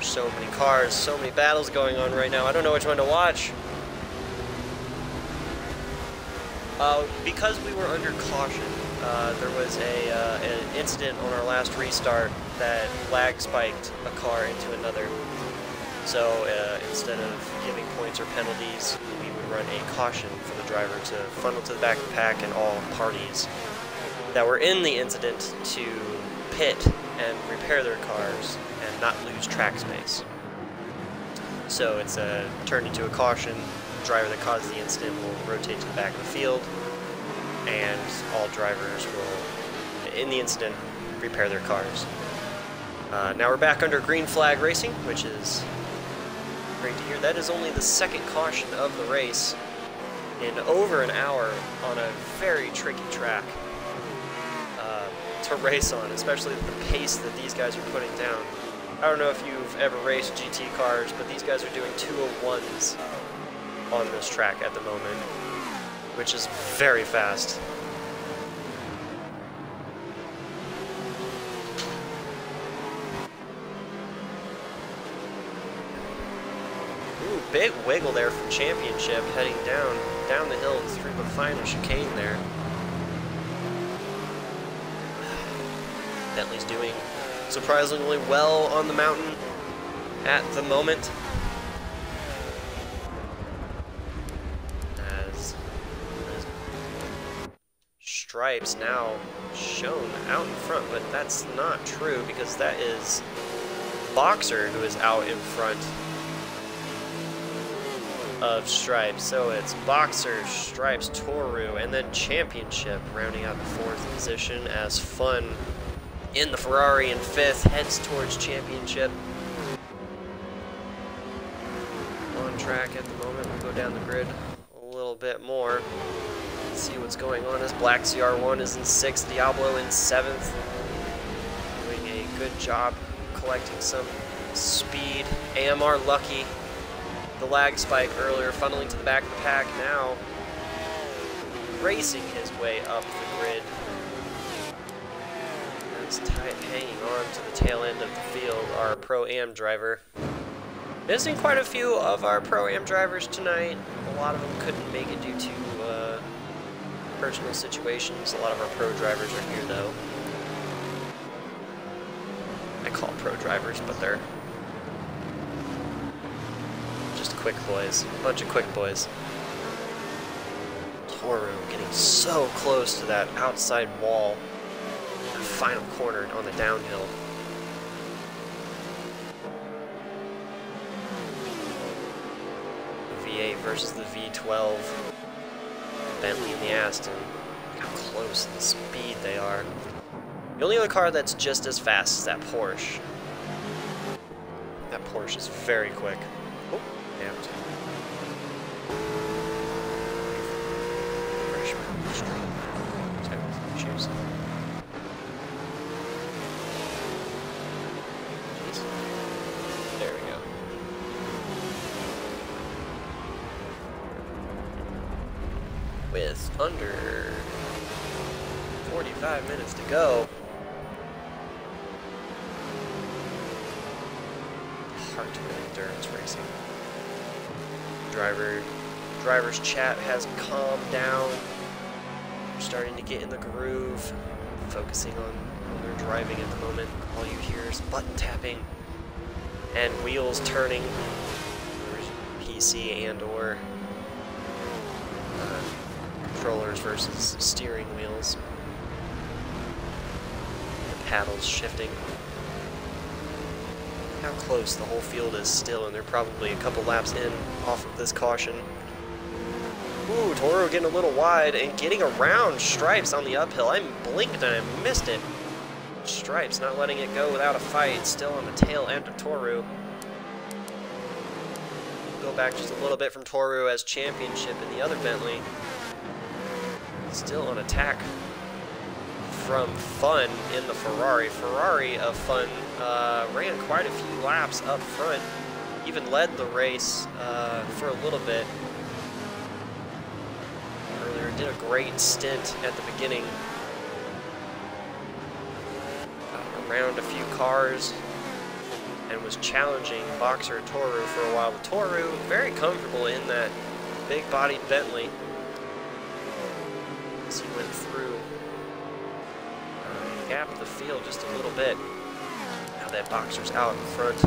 So many cars, so many battles going on right now. I don't know which one to watch. Because we were under caution, there was an incident on our last restart that lag spiked a car into another. So instead of giving points or penalties, we would run a caution for the driver to funnel to the back of the pack and all parties that were in the incident to pit and repair their cars and not lose track space. So it's turned into a caution. The driver that caused the incident will rotate to the back of the field, and all drivers will, in the incident, repair their cars. Now we're back under green flag racing, which is great to hear. That is only the second caution of the race in over an hour on a very tricky track to race on, especially the pace that these guys are putting down. I don't know if you've ever raced GT cars, but these guys are doing 201s on this track at the moment, which is very fast. Ooh, big wiggle there from Championship, heading down the hill through the final chicane there. Bentley's doing surprisingly well on the mountain at the moment. As Stripes now shown out in front, but that's not true because that is Boxer who is out in front of Stripes. So it's Boxer, Stripes, Toru, and then Championship rounding out the fourth position as Fun in the Ferrari in fifth heads towards Championship. track at the moment. We'll go down the grid a little bit more. See what's going on as Black CR1 is in 6th, Diablo in 7th. Doing a good job collecting some speed. AMR Lucky, the lag spike earlier, funneling to the back of the pack, now racing his way up the grid. That's tight, hanging on to the tail end of the field, our Pro-Am driver. Missing quite a few of our Pro-Am drivers tonight. A lot of them couldn't make it due to personal situations. A lot of our pro drivers are here though. I call pro drivers, but they're just quick boys. A bunch of quick boys. Toru getting so close to that outside wall. The final corner on the downhill. V8 versus the V12. Bentley and the Aston. Look how close and the speed they are. The only other car that's just as fast is that Porsche. That Porsche is very quick. Oh, damn. Freshman street. Cheers. Jeez. There we go. With under 45 minutes to go. Heart to endurance racing. Driver's chat has calmed down. We're starting to get in the groove, focusing on their driving at the moment. All you hear is button tapping and wheels turning. PC and or controllers versus steering wheels. The paddles shifting. How close the whole field is still, and they're probably a couple laps in off of this caution. Ooh, Toru getting a little wide and getting around Stripes on the uphill. I blinked and I missed it. Stripes not letting it go without a fight, still on the tail end of Toru. Go back just a little bit from Toru as championship in the other Bentley. Still on attack from Fun in the Ferrari. Ferrari of Fun ran quite a few laps up front, even led the race for a little bit. Earlier did a great stint at the beginning. Around a few cars and was challenging Boxer Toru for a while. But Toru very comfortable in that big-bodied Bentley. As he went through, gapped the field just a little bit. Now that Boxer's out in front.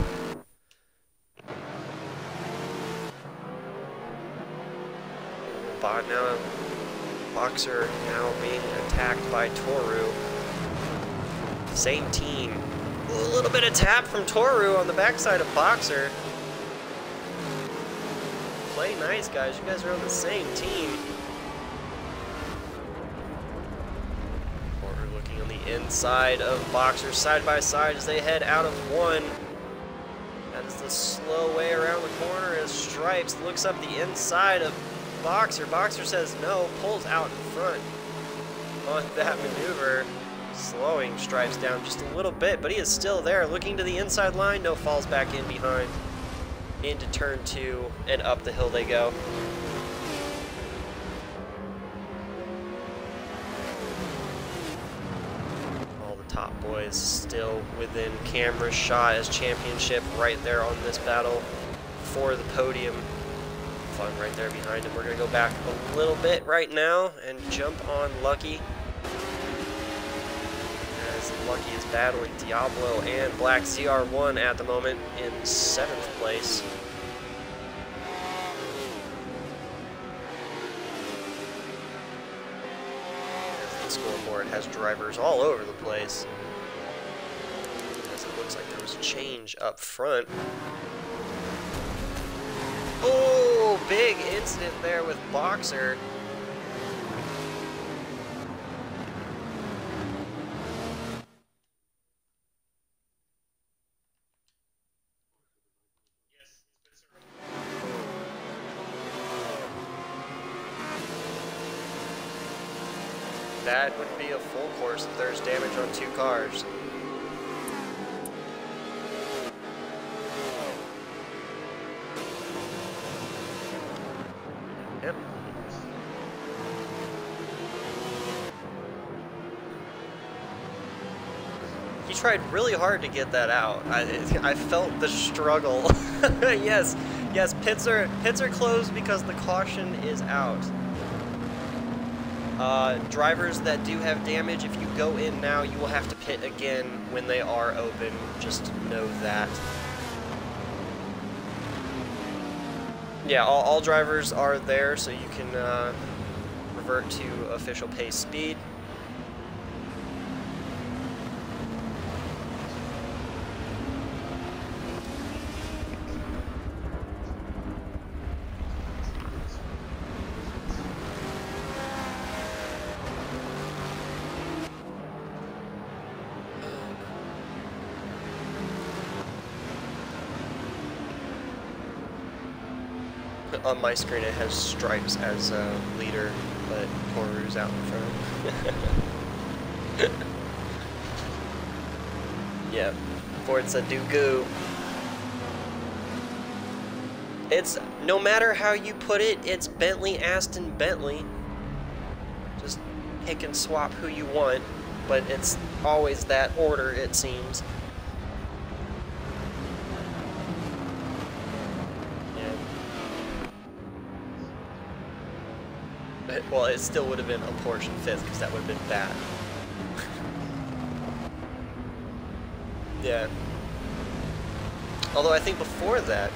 Now Boxer now being attacked by Toru. Same team. A little bit of tap from Toru on the backside of Boxer. Play nice, guys. You guys are on the same team. Toru looking on the inside of Boxer side by side as they head out of one. That is the slow way around the corner as Stripes looks up the inside of Boxer. Boxer says no, pulls out in front on that maneuver, slowing Stripes down just a little bit, but he is still there, looking to the inside line. No, falls back in behind into turn 2 and up the hill they go. All the top boys still within camera shot as championship right there on this battle for the podium. Fun right there behind him. We're going to go back a little bit right now and jump on Lucky. As Lucky is battling Diablo and Black CR1 at the moment in 7th place. As the scoreboard has drivers all over the place. As it looks like there was a change up front. Oh, big incident there with Boxer. that would be a full course if there's damage on 2 cars. Yep. He tried really hard to get that out. I felt the struggle. Yes, pits are closed because the caution is out. Drivers that do have damage, if you go in now, you will have to pit again when they are open. Just know that. Yeah, all drivers are there, so you can revert to official pace speed. On my screen it has Stripes as a leader, but Koru's out in front. Yeah, Forza do goo. It's, no matter how you put it, it's Bentley, Aston, Bentley. Just pick and swap who you want, but it's always that order, it seems. Well, it still would have been a Porsche 5th, because that would have been bad. Yeah. Although I think before that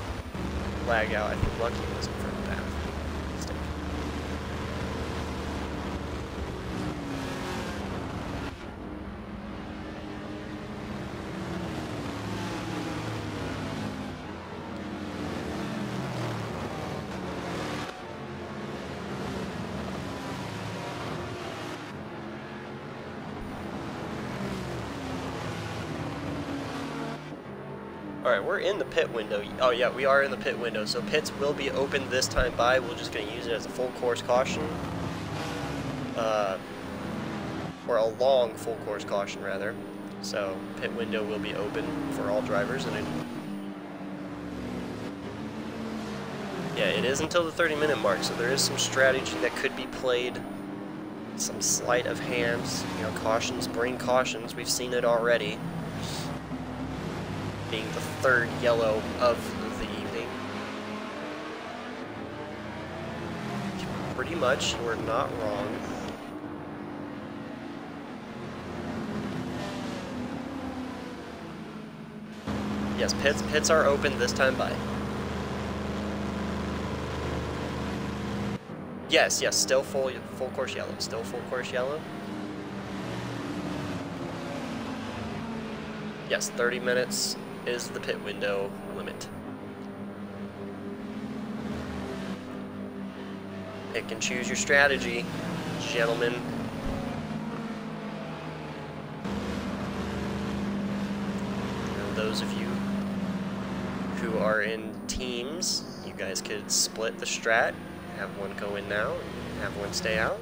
lag out, I think Lucky was in front of that. Mistake. Alright, we're in the pit window. Oh yeah, we are in the pit window. So pits will be open this time by. We're just going to use it as a full course caution. Or a long full course caution, rather. So pit window will be open for all drivers. And yeah, it is until the 30-minute mark. So there is some strategy that could be played. Some sleight of hands. You know, cautions bring cautions. We've seen it already. Being the 3rd yellow of the evening. Pretty much, we're not wrong. Yes, pits are open this time by. Yes, still full course yellow. Still full course yellow. Yes, 30 minutes is the pit window limit. Pick and choose your strategy, gentlemen. And those of you who are in teams, you guys could split the strat, have one go in now, and have one stay out.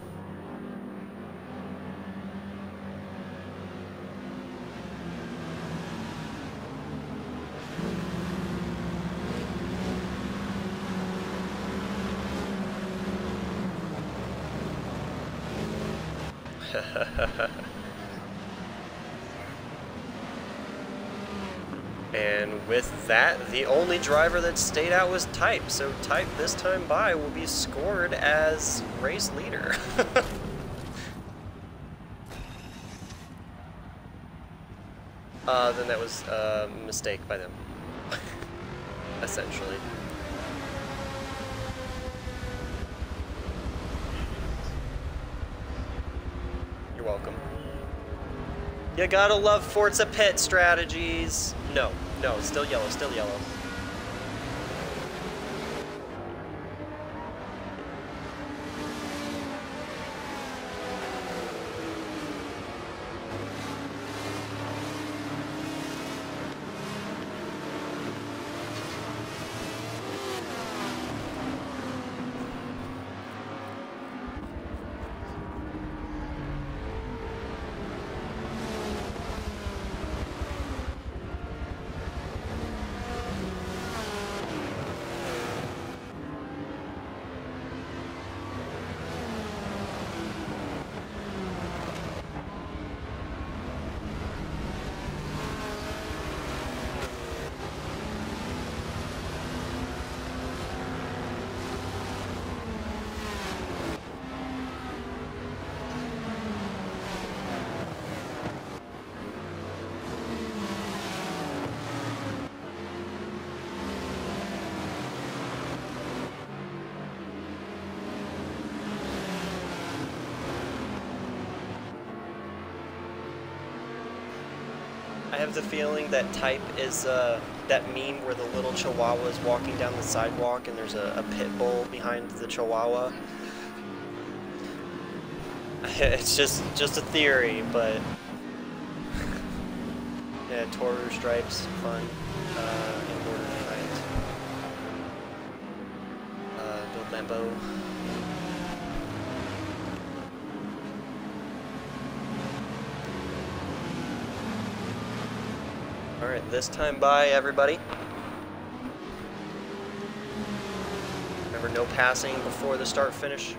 And with that, the only driver that stayed out was Type. So Type this time by will be scored as race leader. Then that was a mistake by them, essentially. You're welcome. You gotta love Forza pit strategies. No, still yellow, still yellow. I have the feeling that type is that meme where the little chihuahua is walking down the sidewalk and there's a pit bull behind the chihuahua. It's just a theory, but yeah, Toru stripes, fun, in order tonight. Build Lambo. Alright, this time bye, everybody. Remember, no passing before the start finish.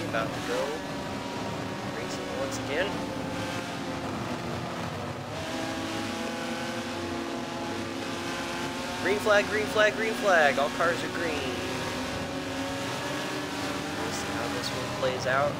About to go racing once again. Green flag, green flag, green flag. All cars are green. We'll see how this one plays out.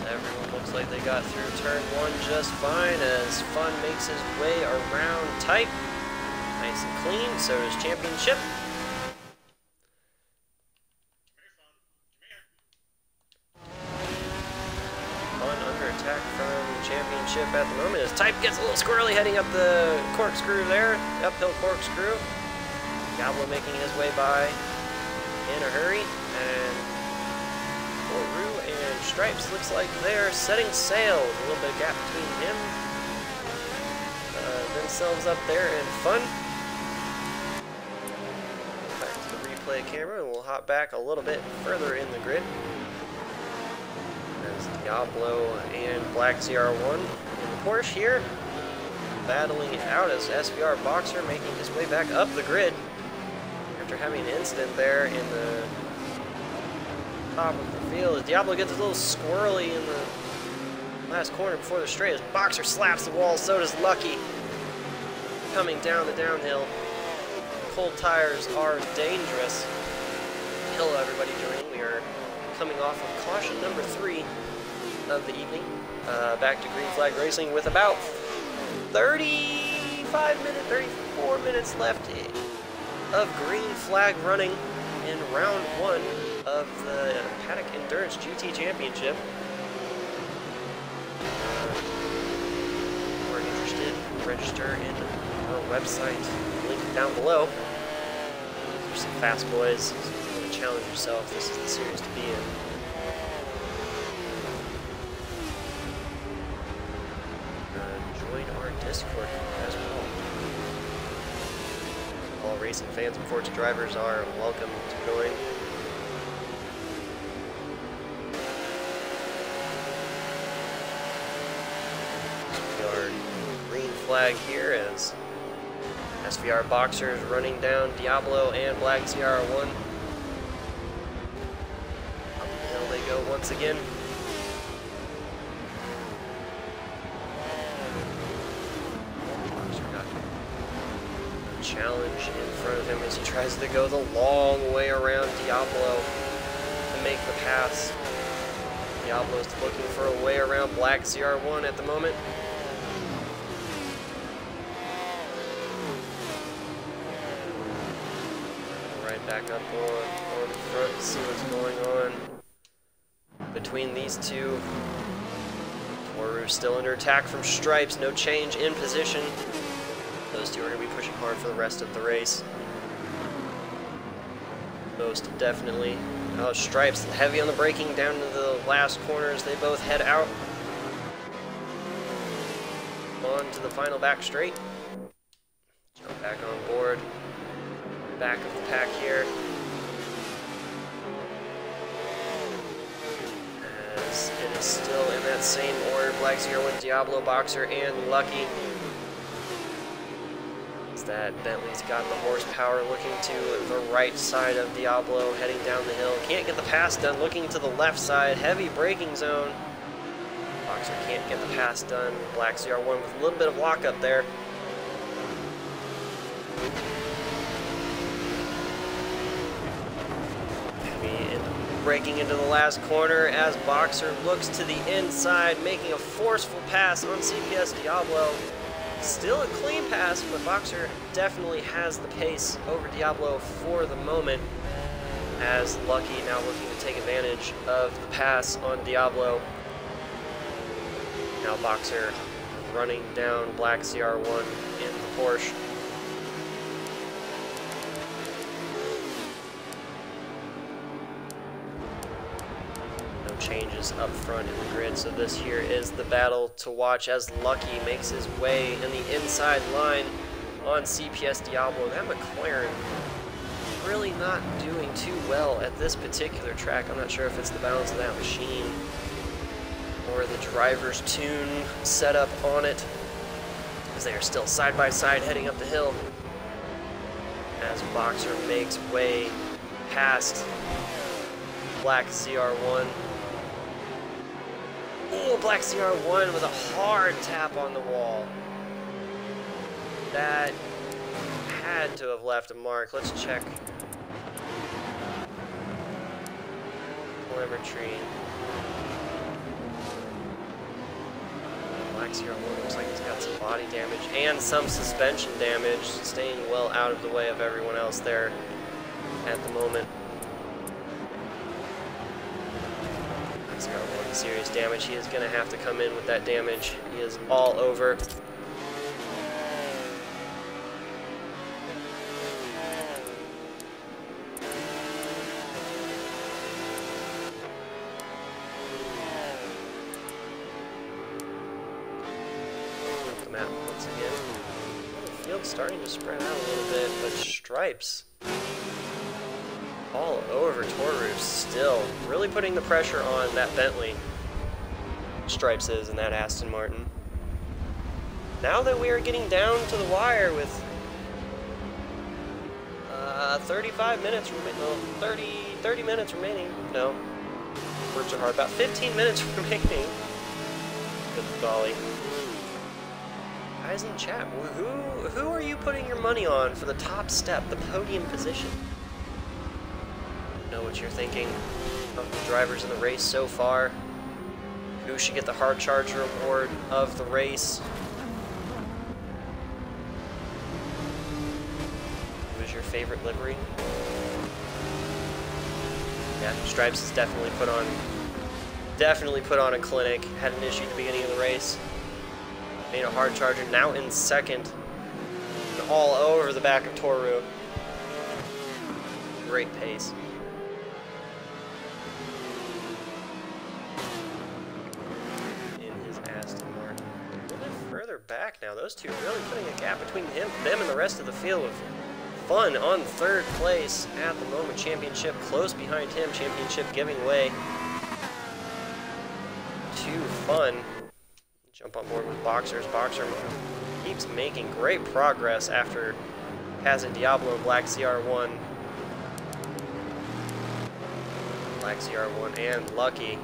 Everyone looks like they got through turn one just fine as Fun makes his way around tight. Nice and clean, so does Championship. Fun under attack from Championship at the moment as Type gets a little squirrely heading up the corkscrew there, uphill corkscrew. Diablo making his way by in a hurry, and Toru and Stripes looks like they're setting sail. A little bit of gap between him, themselves up there in Fun. Back to the replay camera, and we'll hop back a little bit further in the grid. As Diablo and Black CR1 in the Porsche here, battling it out as SVR Boxer making his way back up the grid after having an incident there in the top of the field. As Diablo gets a little squirrely in the last corner before the straight as Boxer slaps the wall, so does Lucky. Coming down the downhill. Cold tires are dangerous. Hello everybody joining. We are coming off of caution number 3 of the evening. Back to green flag racing with about 34 minutes left of green flag running in round 1 of the Paddock Endurance GT Championship. If you're interested, register in our website, link down below. There's some fast boys, so if you want to challenge yourself, this is the series to be in. Join our Discord as well. All racing fans and Forza drivers are welcome to join. Green flag here as SVR Boxers running down Diablo and Black CR1. Up the hill they go once again. Boxer got a challenge in front of him as he tries to go the long way around Diablo to make the pass. Diablo's looking for a way around Black CR1 at the moment. Back up on the front to see what's going on between these two. Toru's still under attack from Stripes, no change in position. Those two are going to be pushing hard for the rest of the race. Most definitely. Oh, Stripes heavy on the braking down to the last corners. They both head out. On to the final back straight. Jump back on board. Back of the pack here. As it is still in that same order, Black 01, Diablo, Boxer, and Lucky. As that Bentley's got the horsepower looking to the right side of Diablo, heading down the hill. Can't get the pass done, looking to the left side, heavy braking zone. Boxer can't get the pass done. Black CR1 with a little bit of lockup there. Breaking into the last corner as Boxer looks to the inside, making a forceful pass on CPS Diablo. Still a clean pass, but Boxer definitely has the pace over Diablo for the moment, as Lucky now looking to take advantage of the pass on Diablo. Now Boxer running down Black CR1 in the Porsche. Changes up front in the grid, so this here is the battle to watch as Lucky makes his way in the inside line on CPS Diablo. That McLaren really not doing too well at this particular track. I'm not sure if it's the balance of that machine or the driver's tune setup on it, as they are still side by side heading up the hill as Boxer makes way past Black CR1. Oh, Black CR1 with a hard tap on the wall. That had to have left a mark. Let's check telemetry. Black CR1 looks like he's got some body damage and some suspension damage, staying well out of the way of everyone else there at the moment. Serious damage. He is going to have to come in with that damage. He is all over. Up the map once again. The field's starting to spread out a little bit, but Stripes all over Toru still, really putting the pressure on that Bentley. Stripes is in that Aston Martin. Now that we are getting down to the wire with 35 minutes remaining, well, 30 minutes remaining. No, words are hard. About 15 minutes remaining. Good golly. Guys in chat, who are you putting your money on for the top step, the podium position? Know what you're thinking of the drivers in the race so far. Who should get the hard charger award of the race? Who is your favorite livery? Yeah, Stripes has definitely put on a clinic. Had an issue at the beginning of the race. Made a hard charger, now in second. And all over the back of Toru. Great pace. Back now. Those two really putting a gap between them and the rest of the field of Fun on third place at the moment. Championship close behind him. Championship giving way to Fun. Jump on board with Boxers. Boxer keeps making great progress after passing Diablo and Black CR1. Black CR1 and Lucky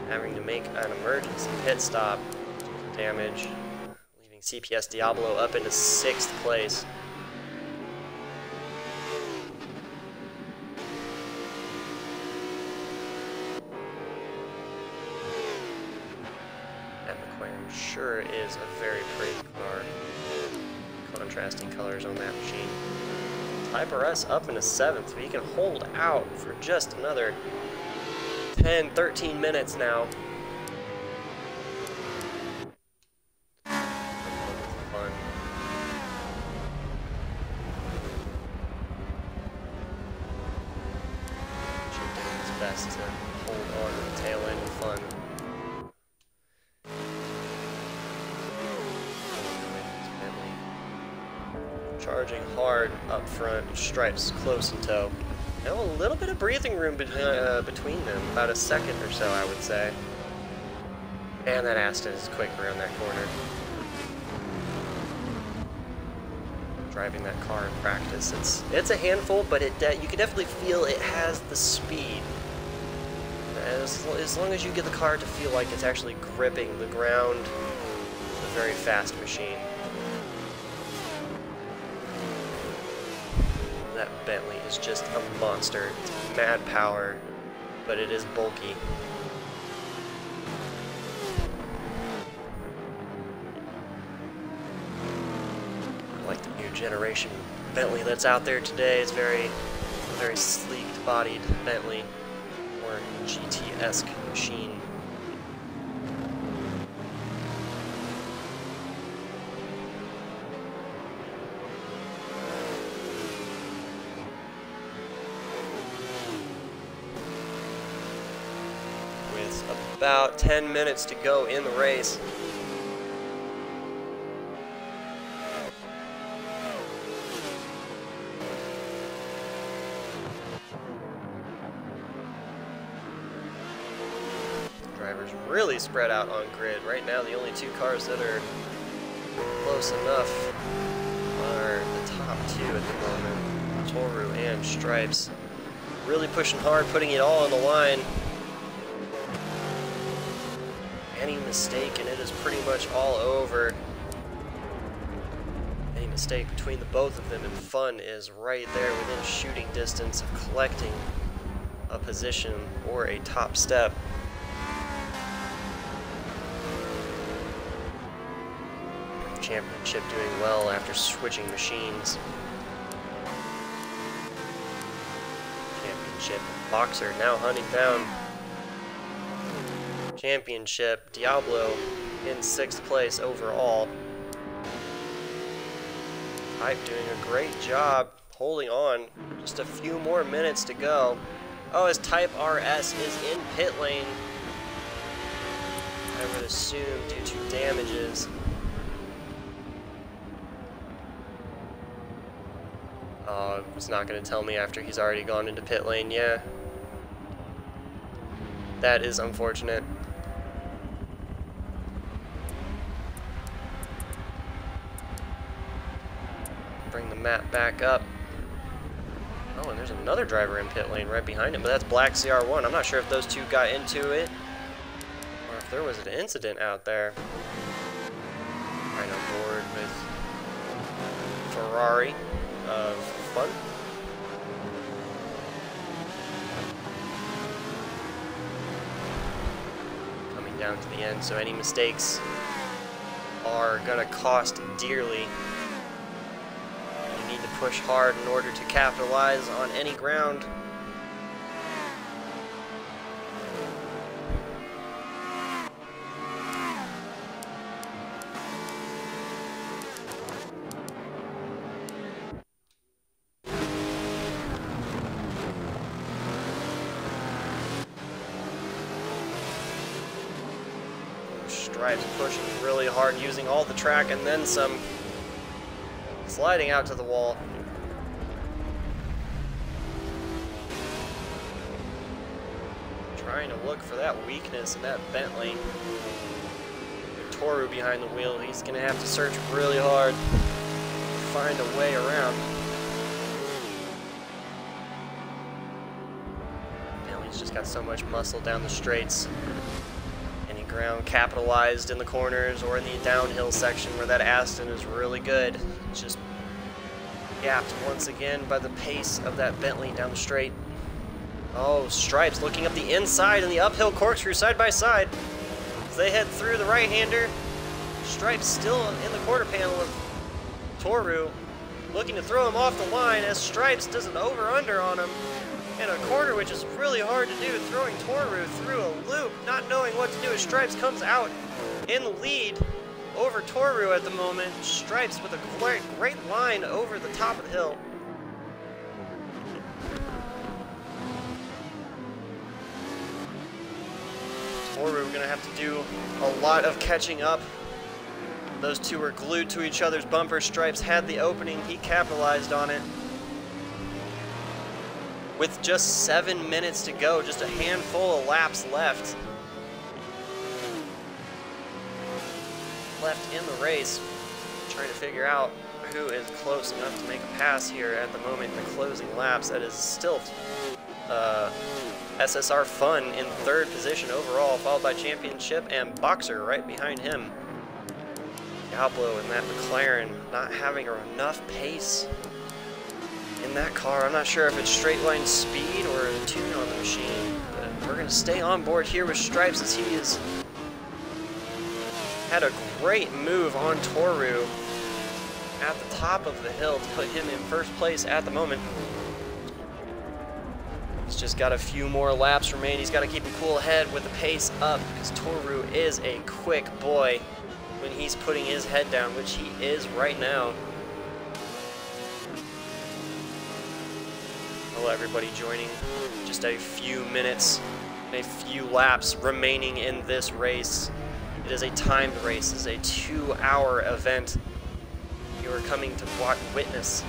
having to make an emergency pit stop due to damage, leaving CPS Diablo up into 6th place. That McLaren sure is a very pretty car. Contrasting colors on that machine. Typer S up into 7th. He can hold out for just another 10, 13 minutes now. best to hold on to the tail end of fun. Charging hard up front, Stripes close in tow. Now a little bit of breathing room between them, about a second or so, I would say. And that Aston is quick around that corner. Driving that car in practice, it's a handful, but you can definitely feel it has the speed. As long as you get the car to feel like it's actually gripping the ground, it's a very fast machine. That Bentley is just a monster. It's mad power, but it is bulky. Like the new generation Bentley that's out there today is very sleek-bodied Bentley, or GT-esque machine. With about 10 minutes to go in the race. Drivers really spread out on grid. Right now, the only two cars that are close enough are the top two at the moment, Toru and Stripes. Really pushing hard, putting it all on the line. Any mistake and it is pretty much all over. Any mistake between the both of them, and fun is right there within shooting distance of collecting a position or a top step. Championship doing well after switching machines. Championship Boxer now hunting down Championship Diablo in 6th place overall. Hype doing a great job holding on. Just a few more minutes to go. Oh, as Type RS is in pit lane, I would assume due to damages. Oh, it's not going to tell me after he's already gone into pit lane, yeah. That is unfortunate. Bring the map back up. Oh, and there's another driver in pit lane right behind him, but that's Black CR1. I'm not sure if those two got into it, or if there was an incident out there. Right on board with Ferrari of Fun. Coming down to the end, so any mistakes are gonna cost dearly. You need to push hard in order to capitalize on any ground. Stripes pushing really hard, using all the track and then some, sliding out to the wall. Trying to look for that weakness in that Bentley. Toru behind the wheel, he's going to have to search really hard to find a way around. Bentley's just got so much muscle down the straights. Ground capitalized in the corners or in the downhill section where that Aston is really good. It's just gapped once again by the pace of that Bentley down the straight. Oh, Stripes looking up the inside and the uphill corkscrew side by side. As they head through the right-hander, Stripes still in the quarter panel of Toru, looking to throw him off the line as Stripes does an over-under on him. In a corner, which is really hard to do, throwing Toru through a loop, not knowing what to do as Stripes comes out in the lead over Toru at the moment. Stripes with a great line over the top of the hill. Toru are going to have to do a lot of catching up. Those two were glued to each other's bumper. Stripes had the opening. He capitalized on it. With just 7 minutes to go, just a handful of laps left. In the race, trying to figure out who is close enough to make a pass here at the moment in the closing laps. That is still SSR Fun in third position overall, followed by Championship and Boxer right behind him. Diablo and that McLaren not having enough pace in that car. I'm not sure if it's straight line speed or the tune on the machine, but we're going to stay on board here with Stripes as he is had a great move on Toru at the top of the hill to put him in first place at the moment. He's just got a few more laps remaining. He's got to keep a cool head with the pace up because Toru is a quick boy when he's putting his head down, which he is right now. Hello everybody joining. Just a few minutes, a few laps remaining in this race. It is a timed race. It is a 2-hour event. You are coming to witness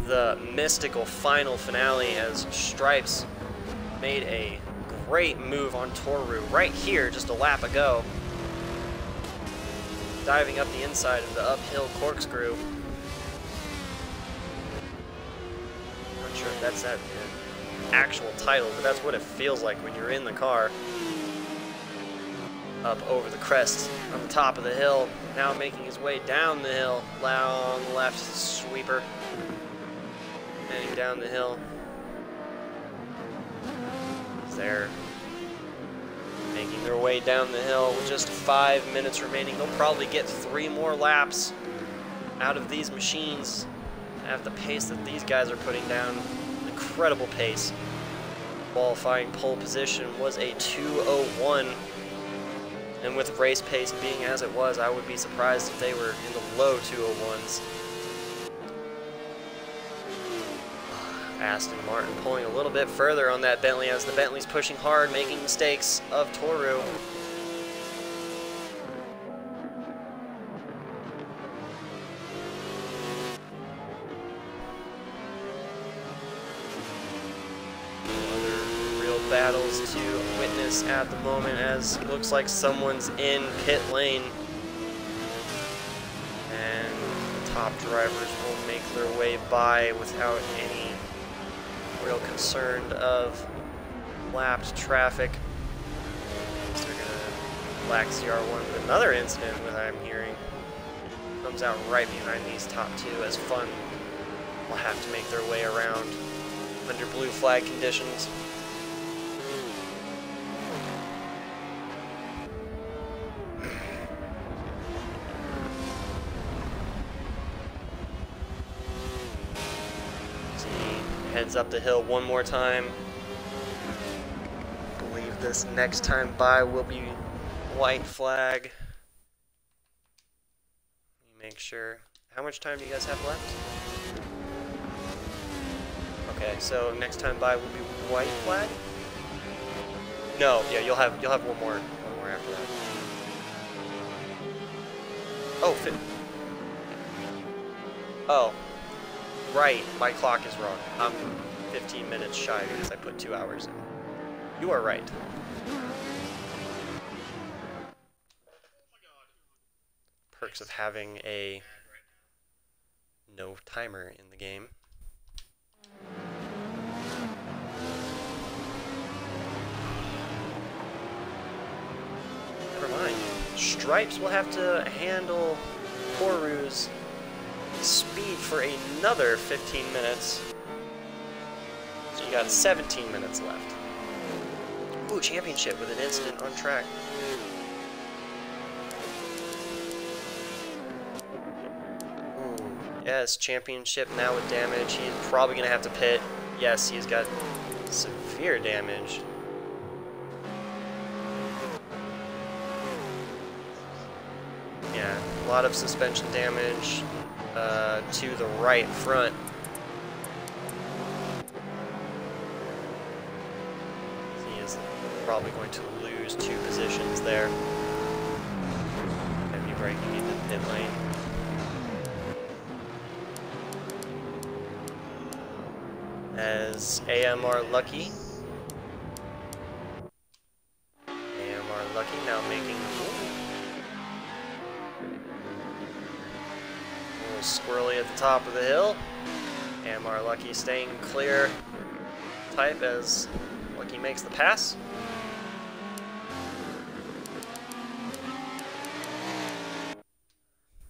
the mystical final finale as Stripes made a great move on Toru right here just a lap ago. Diving up the inside of the uphill corkscrew. Not sure if that's that actual title, but that's what it feels like when you're in the car. Up over the crest on the top of the hill, now making his way down the hill, long left sweeper, heading down the hill. They're making their way down the hill with just 5 minutes remaining. They'll probably get 3 more laps out of these machines at the pace that these guys are putting down. Incredible pace. Qualifying pole position was a 2:01. And with race pace being as it was, I would be surprised if they were in the low 2:01s. Aston Martin pulling a little bit further on that Bentley as the Bentley's pushing hard, making mistakes of Toru. Battles to witness at the moment as it looks like someone's in pit lane and the top drivers will make their way by without any real concern of lapped traffic. So they're gonna black CR1 with another incident that I'm hearing comes out right behind these top two as Fun will have to make their way around under blue flag conditions. Heads up the hill one more time. I believe this next time by will be white flag. Let me make sure. How much time do you guys have left? Okay, so next time by will be white flag? No, yeah, you'll have one more after that. Oh, oh. Right, my clock is wrong. I'm 15 minutes shy because I put 2 hours in. You are right. Perks of having a no timer in the game. Never mind. Stripes will have to handle Toru's speed for another 15 minutes. So you got 17 minutes left. Ooh, championship with an incident on track. Ooh, yes, championship now with damage. He's probably gonna have to pit. Yes, he's got severe damage. Yeah, a lot of suspension damage. To the right front. He is probably going to lose 2 positions there. Gonna be breaking into the pit lane. As AMR Lucky. AMR Lucky now making a little squirrely at the top of the hill. AMR Lucky staying clear type as Lucky makes the pass.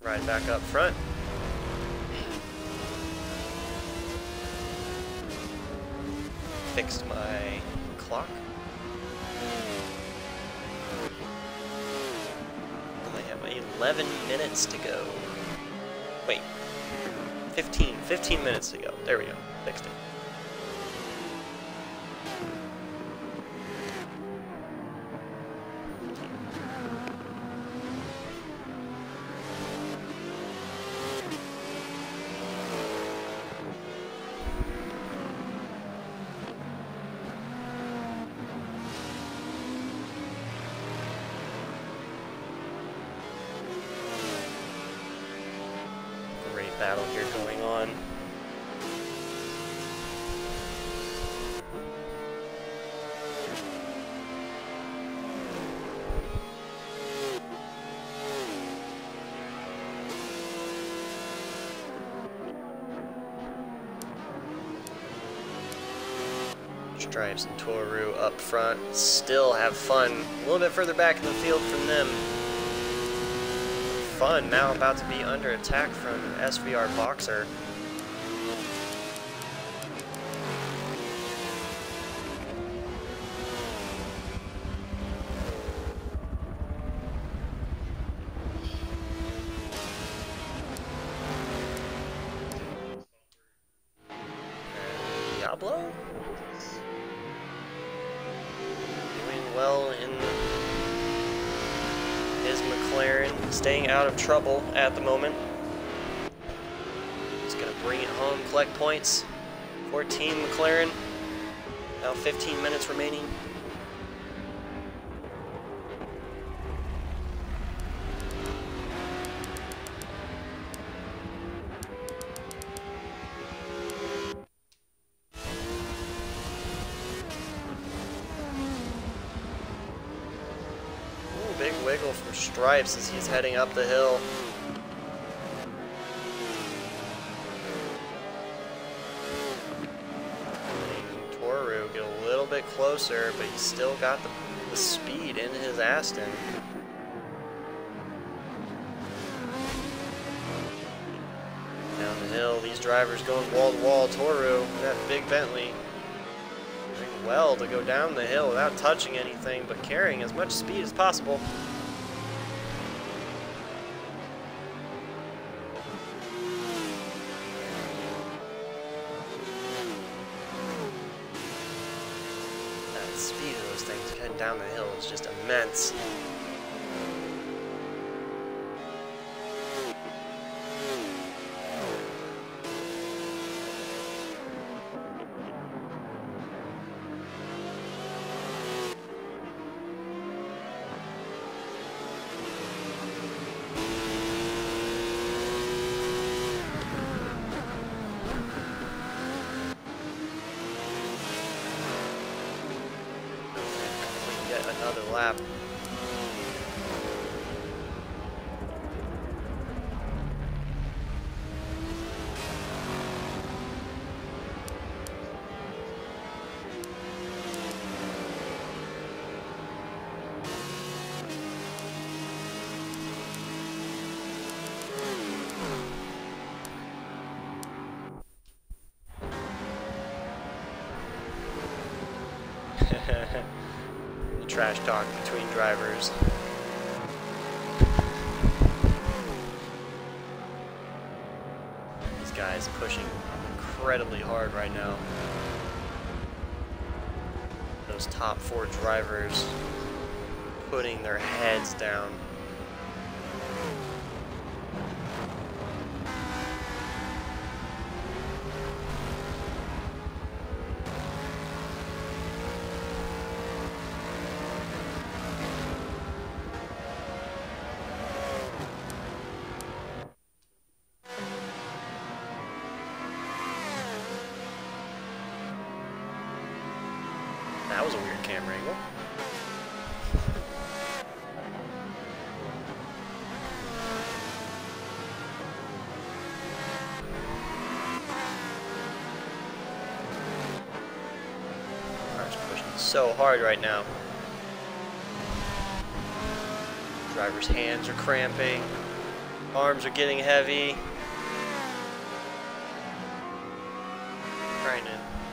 Right back up front. Fixed my clock. I have 11 minutes to go. Wait, 15 minutes to go. There we go, fixed it. Battle here going on. Stripes and Toru up front still have fun. A little bit further back in the field from them. Fun now about to be under attack from SVR Boxer. Diablo? Doing well in his McLaren, staying out of trouble at the moment. He's gonna bring it home, collect points. 14 McLaren, now 15 minutes remaining. Big wiggle from Stripes as he's heading up the hill. Toru get a little bit closer, but he's still got the speed in his Aston. Down the hill, these drivers going wall to wall. Toru, that big Bentley, doing well to go down the hill without touching anything, but carrying as much speed as possible. That speed of those things heading down the hill is just immense. Another lap. Trash talk between drivers. These guys pushing incredibly hard right now. Those top 4 drivers putting their heads down. That was a weird camera angle. Car's pushing so hard right now. Driver's hands are cramping. Arms are getting heavy.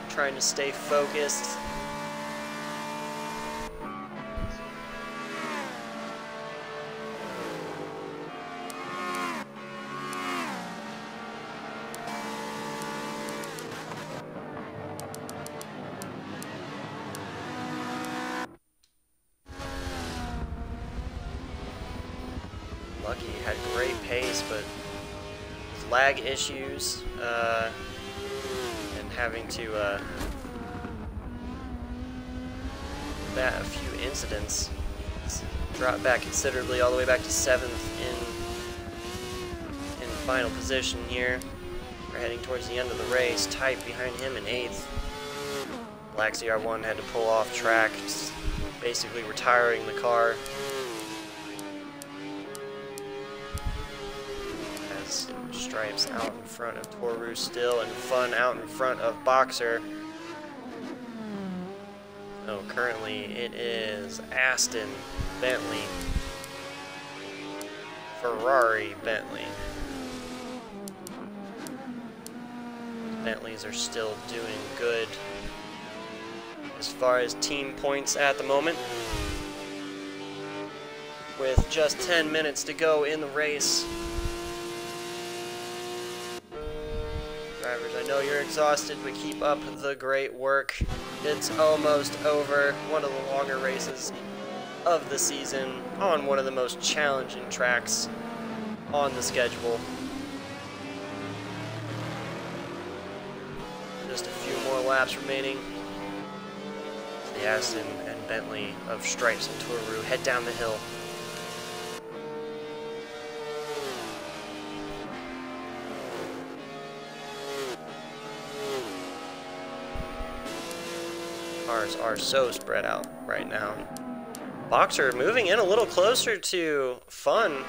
Trying to stay focused. Lucky had great pace, but lag issues and having to bat a few incidents. It's dropped back considerably, all the way back to 7th in final position here. We're heading towards the end of the race, tight behind him in 8th. Black CR1 had to pull off track, just basically retiring the car. As Stripes out in front of Toru still, and Fun out in front of Boxer. Oh, currently it is Aston, Bentley, Ferrari, Bentley. Bentleys are still doing good as far as team points at the moment. With just 10 minutes to go in the race. Drivers, I know you're exhausted, but keep up the great work. It's almost over. One of the longer races of the season on one of the most challenging tracks on the schedule. Just a few more laps remaining. The Aston and Bentley of Stripes and Toru head down the hill. Cars are so spread out right now. Boxer moving in a little closer to Fun.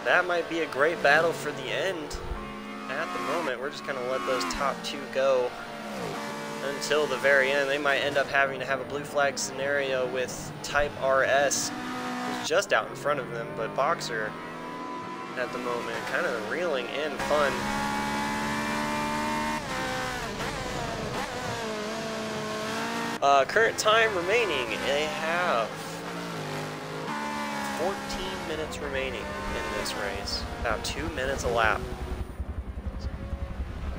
That might be a great battle for the end. At the moment, we're just going to let those top two go until the very end. They might end up having to have a blue flag scenario with Type RS, who's just out in front of them, but Boxer at the moment kind of reeling in Fun. Current time remaining, they have 14 minutes remaining in this race. About 2 minutes a lap.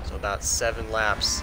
So about 7 laps.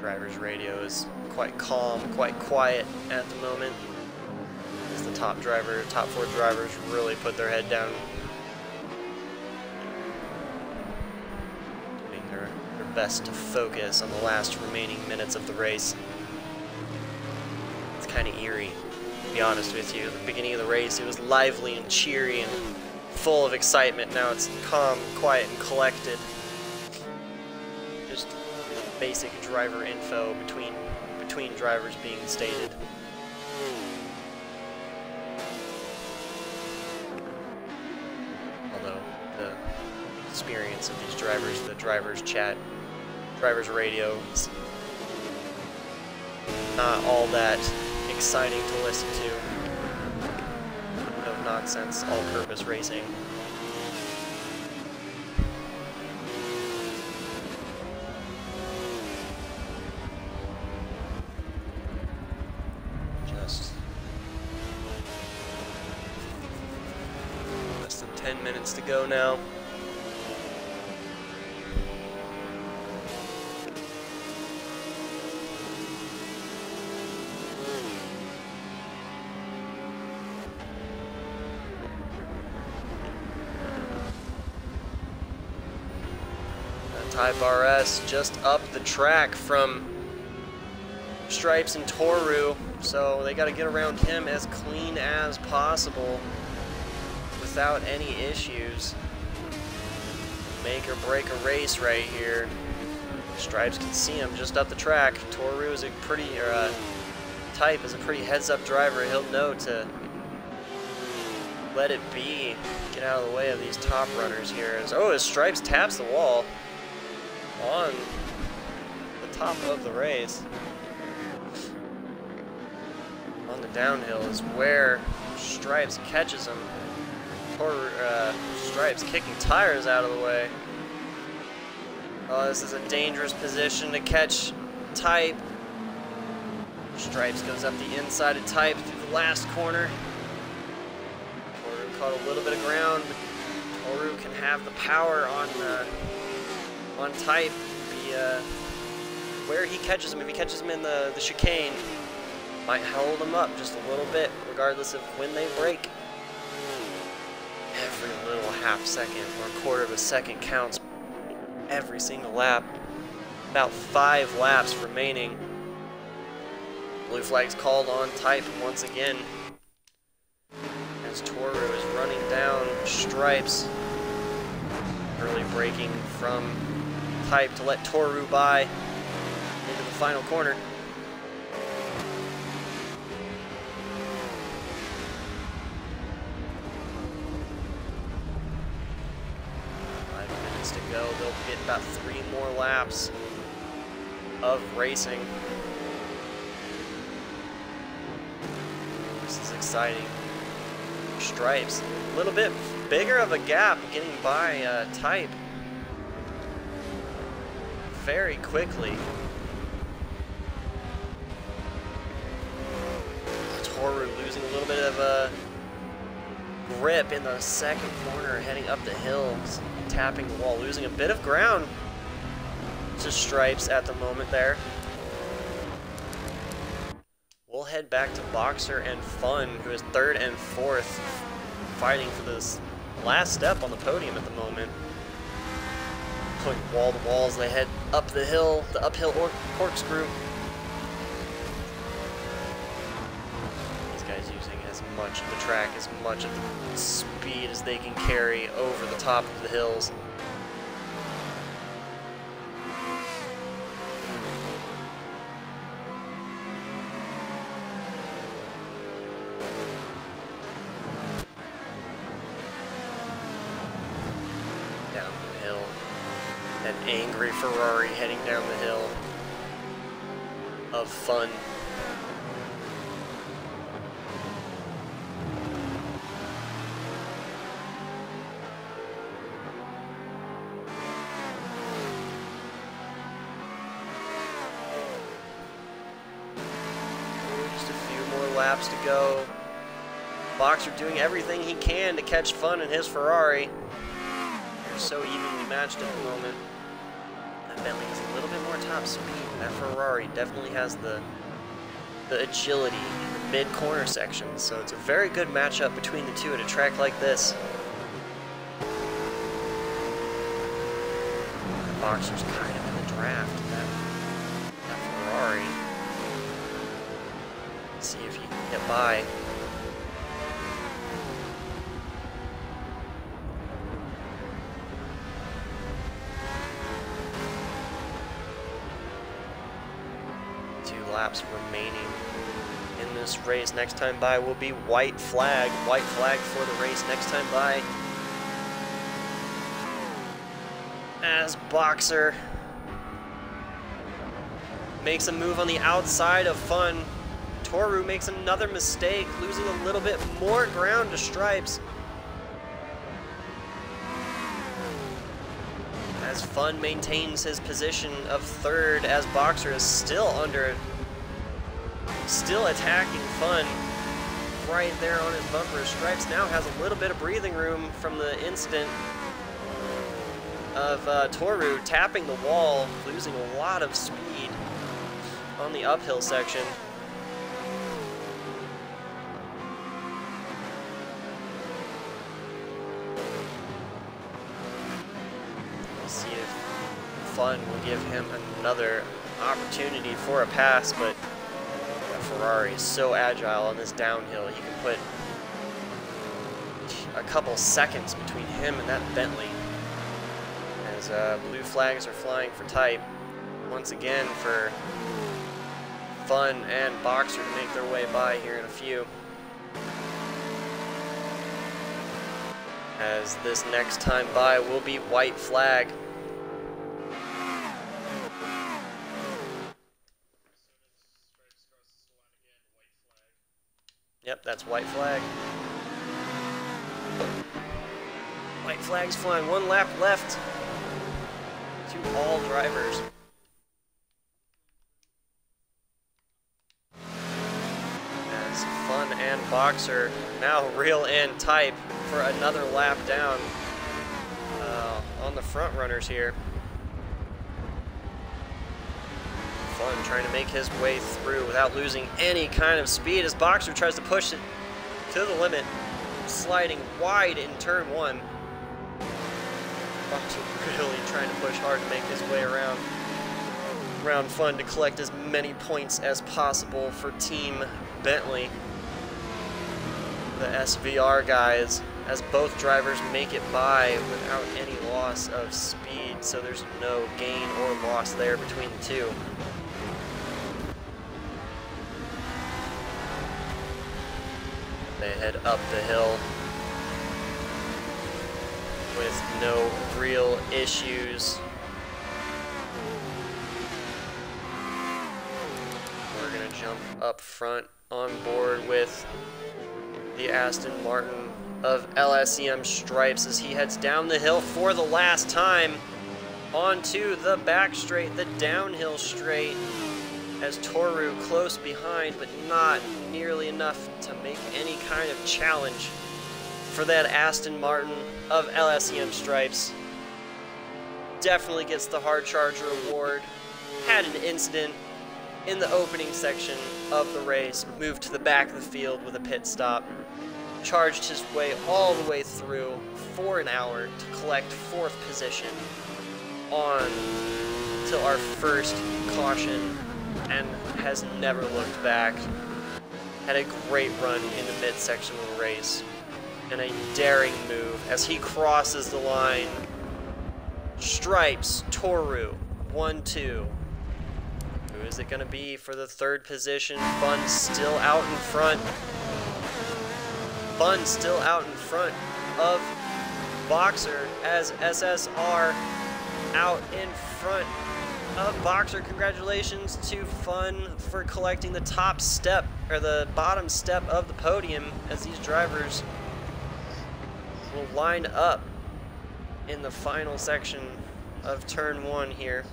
Driver's radio is quite calm, quite quiet at the moment. As the top 4 drivers really put their head down, doing their best to focus on the last remaining minutes of the race. It's kind of eerie, to be honest with you. At the beginning of the race, it was lively and cheery and full of excitement. Now it's calm, quiet, and collected. Just basic driver info between drivers being stated. Although the experience of these drivers, the drivers chat, drivers radio, is not all that exciting to listen to. No nonsense, all-purpose racing. 10 minutes to go now. Type RS just up the track from Stripes and Toru, so they got to get around him as clean as possible without any issues. Make or break a race right here. Stripes can see him just up the track. Toru is a pretty, Type is a pretty heads-up driver. He'll know to let it be. Get out of the way of these top runners here. As Stripes taps the wall on the top of the race. On the downhill is where Stripes catches him. Stripes kicking tires out of the way. Oh, this is a dangerous position to catch Type. Stripes goes up the inside of Type through the last corner. Toru caught a little bit of ground, but Toru can have the power on Type. Where he catches him, if he catches him in the chicane, might hold him up just a little bit, regardless of when they break. Every little half second or a quarter of a second counts every single lap. About 5 laps remaining. Blue flag's called on Type once again, as Toru is running down Stripes. Early braking from Type to let Toru by into the final corner. To go. They'll get about 3 more laps of racing. This is exciting. Stripes, a little bit bigger of a gap getting by Type very quickly. Toru losing a little bit of a grip in the second corner, heading up the hills. Tapping the wall, losing a bit of ground to Stripes at the moment there. We'll head back to Boxer and Fun, who is 3rd and 4th, fighting for this last step on the podium at the moment. Putting wall to wall as they head up the hill, the uphill corkscrew. These guys using as much of the track, as much of the speed as they can carry over the top of the hills. Down the hill. An angry Ferrari heading down the hill of Fun. Laps to go. Boxer doing everything he can to catch Fun in his Ferrari. They're so evenly matched at the moment. That Bentley has a little bit more top speed. That Ferrari definitely has the agility in the mid-corner section. So it's a very good matchup between the two at a track like this. The Boxer's kind of in the draft. That Ferrari. See if you can get by. Two laps remaining in this race. Next time by will be white flag. White flag for the race next time by. As Boxer makes a move on the outside of Fun. Toru makes another mistake, losing a little bit more ground to Stripes. As Fun maintains his position of 3rd, as Boxer is still attacking Fun right there on his bumper. Stripes now has a little bit of breathing room from the incident of Toru tapping the wall, losing a lot of speed on the uphill section. We'll see if Fun will give him another opportunity for a pass, but that Ferrari is so agile on this downhill. He can put a couple seconds between him and that Bentley. As blue flags are flying for type once again for Fun and Boxer to make their way by here in a few. As this next time by will be white flag. Yep, that's white flag. White flag's flying. One lap left to all drivers. As Fun and Boxer now reel in type for another lap down on the front runners here. Fun trying to make his way through without losing any kind of speed as Boxer tries to push it to the limit, sliding wide in turn one. Boxer really trying to push hard to make his way around Fun to collect as many points as possible for Team Bentley. The SVR guys, as both drivers make it by without any loss of speed, so there's no gain or loss there between the two. They head up the hill with no real issues. We're gonna jump up front on board with the Aston Martin of LSEM Stripes as he heads down the hill for the last time onto the back straight, the downhill straight, as Toru close behind, but not nearly enough to make any kind of challenge for that Aston Martin of LSEM Stripes. Definitely gets the hard charger award. Had an incident in the opening section of the race, moved to the back of the field with a pit stop, charged his way all the way through for an hour to collect 4th position on to our first caution, and has never looked back. Had a great run in the midsection of the race, and a daring move as he crosses the line. Stripes, Toru, 1-2. Who is it going to be for the 3rd position? Fun still out in front. Fun still out in front of Boxer as SSR out in front of Boxer. Congratulations to Fun for collecting the top step, or the bottom step of the podium, as these drivers will line up in the final section of turn 1 here.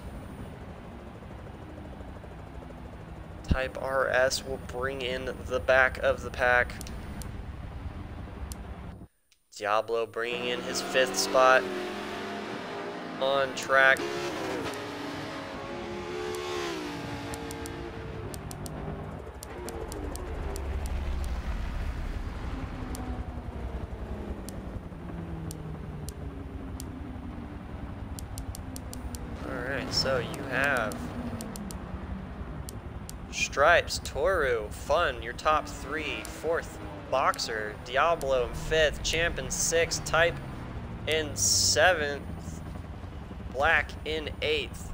Type RS will bring in the back of the pack. Diablo bringing in his 5th spot on track. Alright, so you have Stripes, Toru, Fun, your top 3, 4th, Boxer, Diablo in 5th, Champ in 6th, Type in 7th, Black in 8th.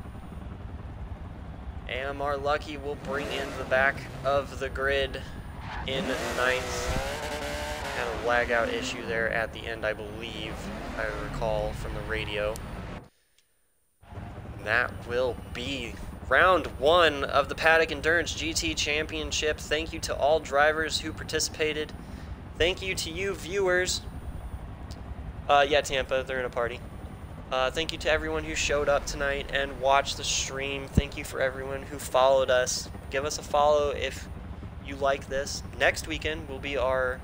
AMR Lucky will bring in the back of the grid in 9th. Had a lag out issue there at the end, I believe, I recall from the radio. That will be round 1 of the Paddock Endurance GT Championship. Thank you to all drivers who participated. Thank you to you viewers. Yeah, Tampa, they're in a party. Thank you to everyone who showed up tonight and watched the stream. Thank you for everyone who followed us. Give us a follow if you like this. Next weekend will be our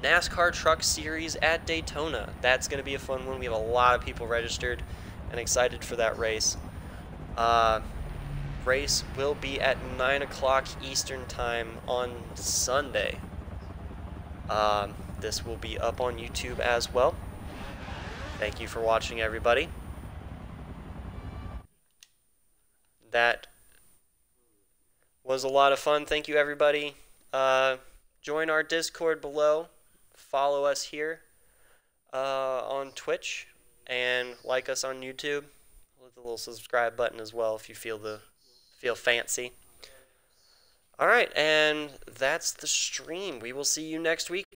NASCAR Truck Series at Daytona. That's going to be a fun one. We have a lot of people registered and excited for that race. Race will be at 9 o'clock Eastern Time on Sunday. This will be up on YouTube as well. Thank you for watching, everybody. That was a lot of fun. Thank you, everybody. Join our Discord below. Follow us here on Twitch, and like us on YouTube. Hit the little subscribe button as well if you feel fancy. All right, and that's the stream. We will see you next week.